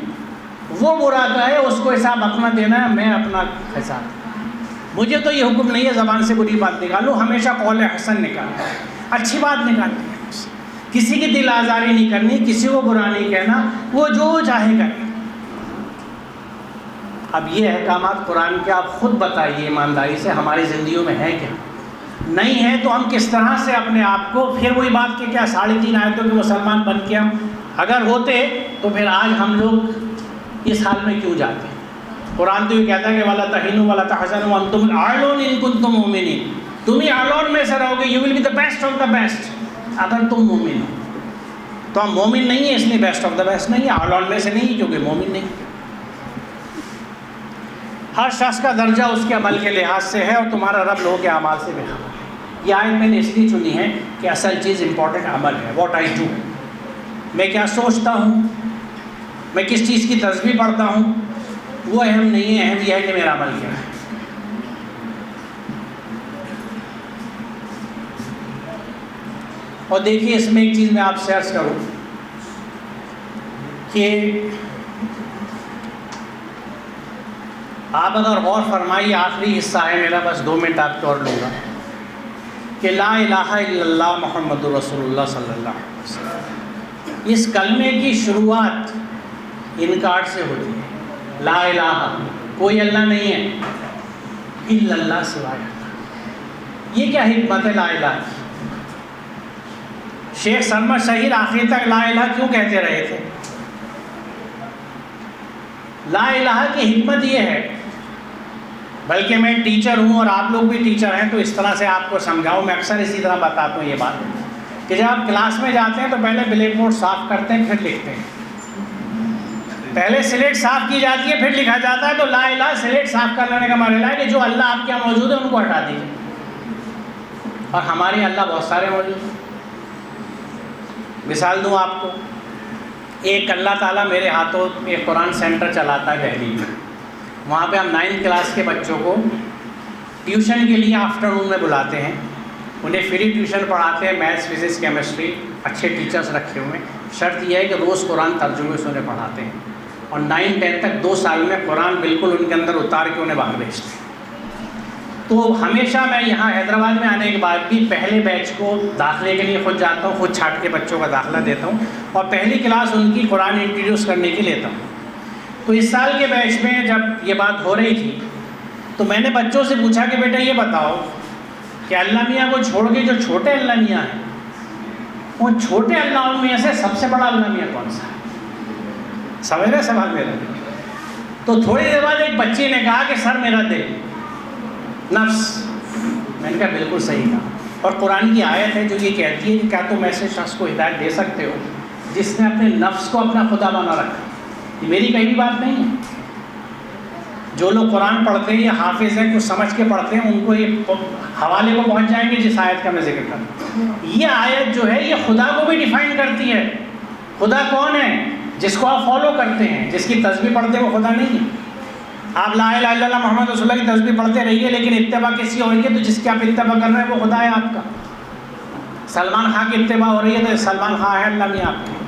وہ برا کہے اس کو حساب اپنا دینا ہے, میں اپنا حساب. مجھے تو یہ حکم نہیں ہے زبان سے بری بات نکالو, ہمیشہ قول حسن نکالنا, اچھی بات نکالنی ہے, کسی کی دل آزاری نہیں کرنی, کسی کو برا نہیں کہنا, وہ جو چاہے کرے. اب یہ احکامات قرآن کے آپ خود بتائیے ایمانداری سے ہماری زندگیوں میں ہے کیا؟ نہیں ہے تو ہم کس طرح سے اپنے آپ کو, پھر وہی بات کہ کیا 3.5 آیتوں کے مسلمان بن کے ہم اگر ہوتے تو پھر آج ہم لوگ اس حال میں کیوں جاتے ہیں؟ قرآن تو یہ کہتا ہے کہ وَلَا تَهِنُوا وَلَا تَحْزَنُوا وَأَنْتُمُ الْأَعْلَوْنَ إِن كُنتُم مُؤْمِنِينَ. تم ہی اعلون میں سے رہو گے, you will be the best of the best اگر تم مومن ہو. تو ہم مومن نہیں ہیں اس لیے بیسٹ آف دا بیسٹ نہیں, اعلون میں سے نہیں کیونکہ مومن نہیں. ہر شخص کا درجہ اس کے عمل کے لحاظ سے ہے, اور تمہارا رب لوگوں کے اعمال سے بھی خبر ہے. یہ آیت میں نے اس لیے چنی ہے کہ اصل چیز امپورٹنٹ عمل ہے. واٹ آئی ڈو, میں کیا سوچتا ہوں, میں کس چیز کی تسبیح پڑھتا ہوں, وہ اہم نہیں ہے. اہم یہ ہے کہ میرا عمل کیا ہے. اور دیکھیے اس میں ایک چیز میں آپ سے عرض کروں کہ آپ اگر غور فرمائیے, آخری حصہ ہے میرا, بس 2 منٹ آپ کے اور لوں گا, کہ لا الہ الا اللہ محمد رسول اللہ صلی اللہ علیہ وسلم. اس کلمے کی شروعات انکار سے ہوتی ہے. لا الہ, کوئی اللہ نہیں ہے, الا اللہ سوائے اللہ. یہ کیا حکمت ہے لا الہ کی؟ شیخ سرمد شہید آخر تک لا الہ کیوں کہتے رہے تھے؟ لا الہ کی حکمت یہ ہے, بلکہ میں ٹیچر ہوں اور آپ لوگ بھی ٹیچر ہیں تو اس طرح سے آپ کو سمجھاؤں. میں اکثر اسی طرح بتاتا ہوں یہ بات کہ جب آپ کلاس میں جاتے ہیں تو پہلے بلیک بورڈ صاف کرتے ہیں پھر لکھتے ہیں. پہلے سلیٹ صاف کی جاتی ہے پھر لکھا جاتا ہے. تو لا الہ سلیٹ صاف کر لینے کا مطلب ہے کہ جو اللہ آپ کے یہاں موجود ہے ان کو ہٹا دیجیے, اور ہمارے اللہ بہت سارے موجود ہیں. مثال دوں آپ کو, ایک اللہ تعالیٰ میرے ہاتھوں ایک قرآن سینٹر چلاتا ہے دہلی میں. وہاں پہ ہم 9th کلاس کے بچوں کو ٹیوشن کے لیے آفٹر نون میں بلاتے ہیں, انہیں فری ٹیوشن پڑھاتے ہیں، میتھس فزکس کیمسٹری، اچھے ٹیچرز رکھے ہوئے ہیں. شرط یہ ہے کہ روز قرآن ترجمے سے انہیں پڑھاتے ہیں، اور 9-10 تک 2 سال میں قرآن بالکل ان کے اندر اتار کے انہیں باہر بھیجتے ہیں. تو ہمیشہ میں یہاں حیدرآباد میں آنے کے بعد بھی پہلے بیچ کو داخلے کے لیے خود جاتا ہوں، خود چھانٹ کے بچوں کا داخلہ دیتا ہوں، اور پہلی کلاس ان کی قرآن انٹروڈیوس کرنے کی لیتا ہوں. تو اس سال کے بیچ میں جب یہ بات ہو رہی تھی تو میں نے بچوں سے پوچھا کہ بیٹا یہ بتاؤ کہ اللہ میاں کو چھوڑ کے جو چھوٹے اللہ میاں ہیں، ان چھوٹے اللہ میاں سے سب سے بڑا اللہ میاں کون سا ہے؟ سمجھ رہے سوال میرا؟ تو تھوڑی دیر بعد ایک بچی نے کہا کہ سر میرا دل، نفس. میں نے کہا بالکل صحیح کہا. اور قرآن کی آیت ہے جو یہ کہتی ہے کہ کیا تم ایسے شخص کو ہدایت دے سکتے ہو جس نے اپنے نفس کو اپنا خدا بنا رکھا؟ یہ میری کہیں بھی بات نہیں ہے. جو لوگ قرآن پڑھتے ہیں یا حافظ ہیں، کچھ سمجھ کے پڑھتے ہیں، ان کو یہ حوالے کو پہنچ جائیں گے جس آیت کا میں ذکر کروں. یہ آیت جو ہے یہ خدا کو بھی ڈیفائن کرتی ہے. خدا کون ہے؟ جس کو آپ فالو کرتے ہیں، جس کی تسبیح پڑھتے ہیں وہ خدا نہیں ہے. آپ لا الہ الا اللہ محمد رسول اللہ کی تسبیح پڑھتے رہیے، لیکن اتباع کسی اور کی، تو جس کی آپ اتباع کر رہے ہیں وہ خدا ہے آپ کا. سلمان خان کی اتباع ہو رہی ہے تو سلمان خان ہے اللہ میاں آپ کے.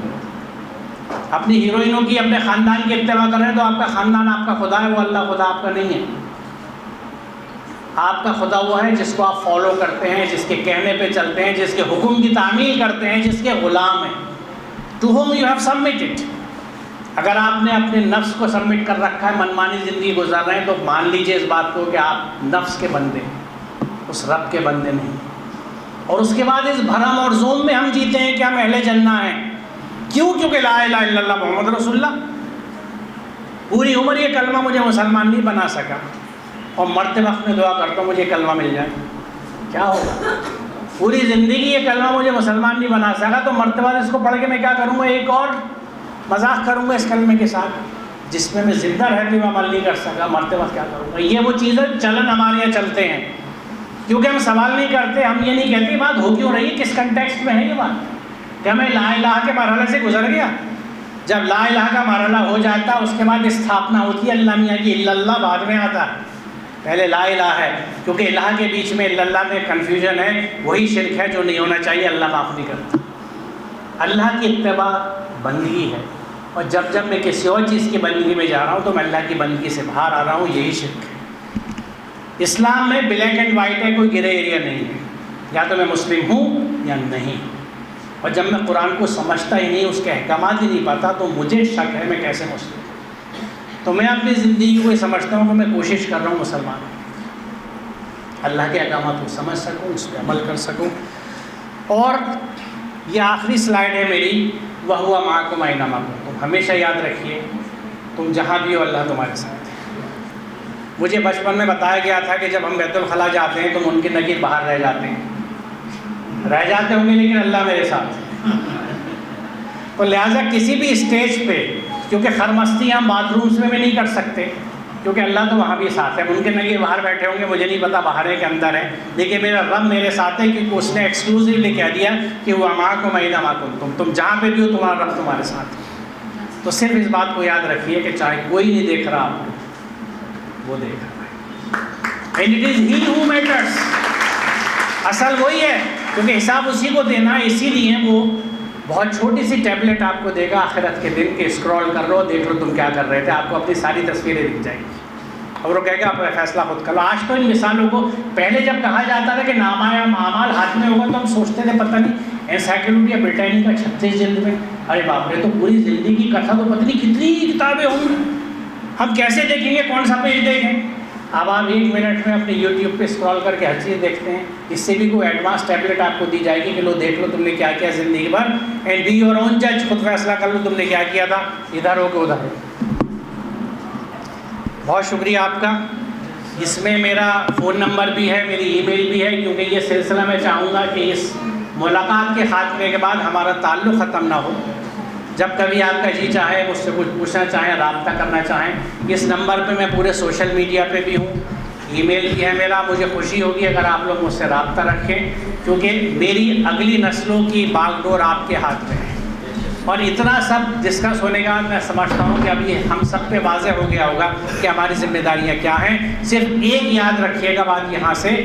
اپنی ہیروئنوں کی، اپنے خاندان کی اتباع کر رہے ہیں تو آپ کا خاندان آپ کا خدا ہے، وہ اللہ خدا آپ کا نہیں ہے. آپ کا خدا وہ ہے جس کو آپ فالو کرتے ہیں، جس کے کہنے پہ چلتے ہیں، جس کے حکم کی تعمیل کرتے ہیں، جس کے غلام ہیں. To whom you have submitted. اگر آپ نے اپنے نفس کو سبمٹ کر رکھا ہے، منمانی زندگی گزار رہے ہیں، تو مان لیجئے اس بات کو کہ آپ نفس کے بندے ہیں، اس رب کے بندے نہیں. اور اس کے بعد اس بھرم اور زوم میں ہم جیتے ہیں کہ ہم اہل جنہ ہیں. کیوں؟ کیونکہ لا الہ الا اللہ محمد رسول اللہ. پوری عمر یہ کلمہ مجھے مسلمان نہیں بنا سکا، اور مرتے وقت میں دعا کرتا ہوں مجھے کلمہ مل جائے. کیا ہوگا؟ پوری زندگی یہ کلمہ مجھے مسلمان نہیں بنا سکا، تو مرتے بعد اس کو پڑھ کے میں کیا کروں گا؟ ایک اور مذاق کروں گا اس کلمے کے ساتھ، جس میں زندہ رہتے ہوئے عمل نہیں کر سکا. مرتے وقت کیا کروں گا؟ یہ وہ چیزیں چلن ہمارے یہاں چلتے ہیں، کیونکہ ہم سوال نہیں کرتے. ہم یہ نہیں کہتے بات ہو کیوں رہی ہے، کس کنٹیکسٹ میں ہے یہ بات. کیا میں لا الہ کے مرحلے سے گزر گیا؟ جب لا الہ کا مرحلہ ہو جاتا ہے اس کے بعد استھاپنا ہوتی ہے اللہ میاں کی. الا اللہ بعد میں آتا ہے، پہلے لا الہ ہے، کیونکہ الہ کے بیچ میں الا اللہ میں کنفیوژن ہے. وہی شرک ہے جو نہیں ہونا چاہیے، اللہ معاف نہیں کرتا. اللہ کی اتباع بندگی ہے، اور جب جب میں کسی اور چیز کی بندگی میں جا رہا ہوں تو میں اللہ کی بندگی سے باہر آ رہا ہوں. یہی شرک ہے. اسلام میں بلیک اینڈ وائٹ ہے، کوئی گرے ایریا نہیں ہے. یا تو میں مسلم ہوں یا نہیں. اور جب میں قرآن کو سمجھتا ہی نہیں، اس کے احکامات ہی نہیں پاتا، تو مجھے شک ہے میں کیسے مسلم ہوں. تو میں اپنی زندگی کو یہ سمجھتا ہوں کہ میں کوشش کر رہا ہوں مسلمان اللہ کے احکامات کو سمجھ سکوں، اس پہ عمل کر سکوں. اور یہ آخری سلائیڈ ہے میری، وَهُوَ مَعَكُمْ أَيْنَمَا كُنتُمْ. ہمیشہ یاد رکھیے تم جہاں بھی ہو اللہ تمہارے ساتھ ہے. مجھے بچپن میں بتایا گیا تھا کہ جب ہم بیت الخلاء جاتے ہیں تو ممکن نہ کہ باہر رہ جاتے ہیں، رہ جاتے ہوں گے لیکن اللہ میرے ساتھ. تو لہٰذا کسی بھی اسٹیج پہ، کیونکہ خرمستی ہم باتھ رومس میں بھی نہیں کر سکتے، کیونکہ اللہ تو وہاں بھی ساتھ ہے. ممکن ہے کہ باہر بیٹھے ہوں گے، مجھے نہیں پتا باہر ہے کہ اندر ہے، لیکن میرا رب میرے ساتھ ہے، کیونکہ اس نے ایکسکلوزیولی کہہ دیا کہ وہ مَعَكُمْ أَيْنَمَا كُنتُمْ. تم جہاں پہ بھی ہو تمہارا رب تمہارے ساتھ ہے. تو صرف اس بات کو یاد رکھیے کہ چاہے کوئی نہیں دیکھ رہا آپ کو، وہ دیکھ رہا ہے. And it is he who matters. اصل وہی ہے، کیونکہ حساب اسی کو دینا ہے. اسی لیے وہ بہت چھوٹی سی ٹیبلٹ آپ کو دے گا آخرت کے دن کے اسکرول کر لو، دیکھ لو تم کیا کر رہے تھے. آپ کو اپنی ساری تصویریں دکھ جائیں گی، اور وہ کہے گا آپ فیصلہ خود کر لو. آج تو ان مثالوں کو، پہلے جب کہا جاتا تھا کہ نامہ اعمال ہاتھ میں ہوگا تو ہم سوچتے تھے پتہ نہیں انسائکلوپیڈیا بریٹینیکا 36 جلد میں، ارے باپ رے، تو پوری زندگی کی کتھا تو پتہ نہیں کتنی کتابیں ہوں گی. ہم کیسے دیکھیں گے؟ کون سا پیج دیکھیں؟ اب آپ 1 منٹ میں اپنے یوٹیوب پہ اسکرال کر کے ہر چیز دیکھتے ہیں. اس سے بھی کوئی ایڈوانس ٹیبلٹ آپ کو دی جائے گی کہ لو دیکھ لو تم نے کیا کیا زندگی بھر، اینڈ بی یور اون جج. خود فیصلہ کر لو تم نے کیا کیا تھا، ادھر ہو کہ ادھر ہو. بہت شکریہ آپ کا. اس میں میرا فون نمبر بھی ہے، میری ای میل بھی ہے، کیونکہ یہ سلسلہ میں چاہوں گا کہ اس ملاقات کے خاتمے کے بعد ہمارا تعلق ختم نہ ہو. جب کبھی آپ کا جی چاہے، مجھ سے کچھ پوچھنا چاہیں، رابطہ کرنا چاہیں، اس نمبر پہ میں پورے سوشل میڈیا پہ بھی ہوں، ای میل بھی ہے میرا. مجھے خوشی ہوگی اگر آپ لوگ مجھ سے رابطہ رکھیں، کیونکہ میری اگلی نسلوں کی باغ ڈور آپ کے ہاتھ میں ہے. اور اتنا سب ڈسکس ہونے کے بعد میں سمجھتا ہوں کہ ابھی ہم سب پہ واضح ہو گیا ہوگا کہ ہماری ذمہ داریاں کیا ہیں. صرف ایک یاد رکھیے گا بات یہاں سے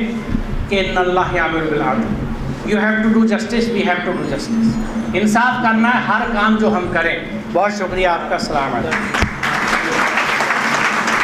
کہ ان اللہ یامر بالعدل You have to do justice, we have to do justice. انصاف کرنا ہے ہر کام جو ہم کریں. بہت شکریہ آپ کا. السلام علیکم.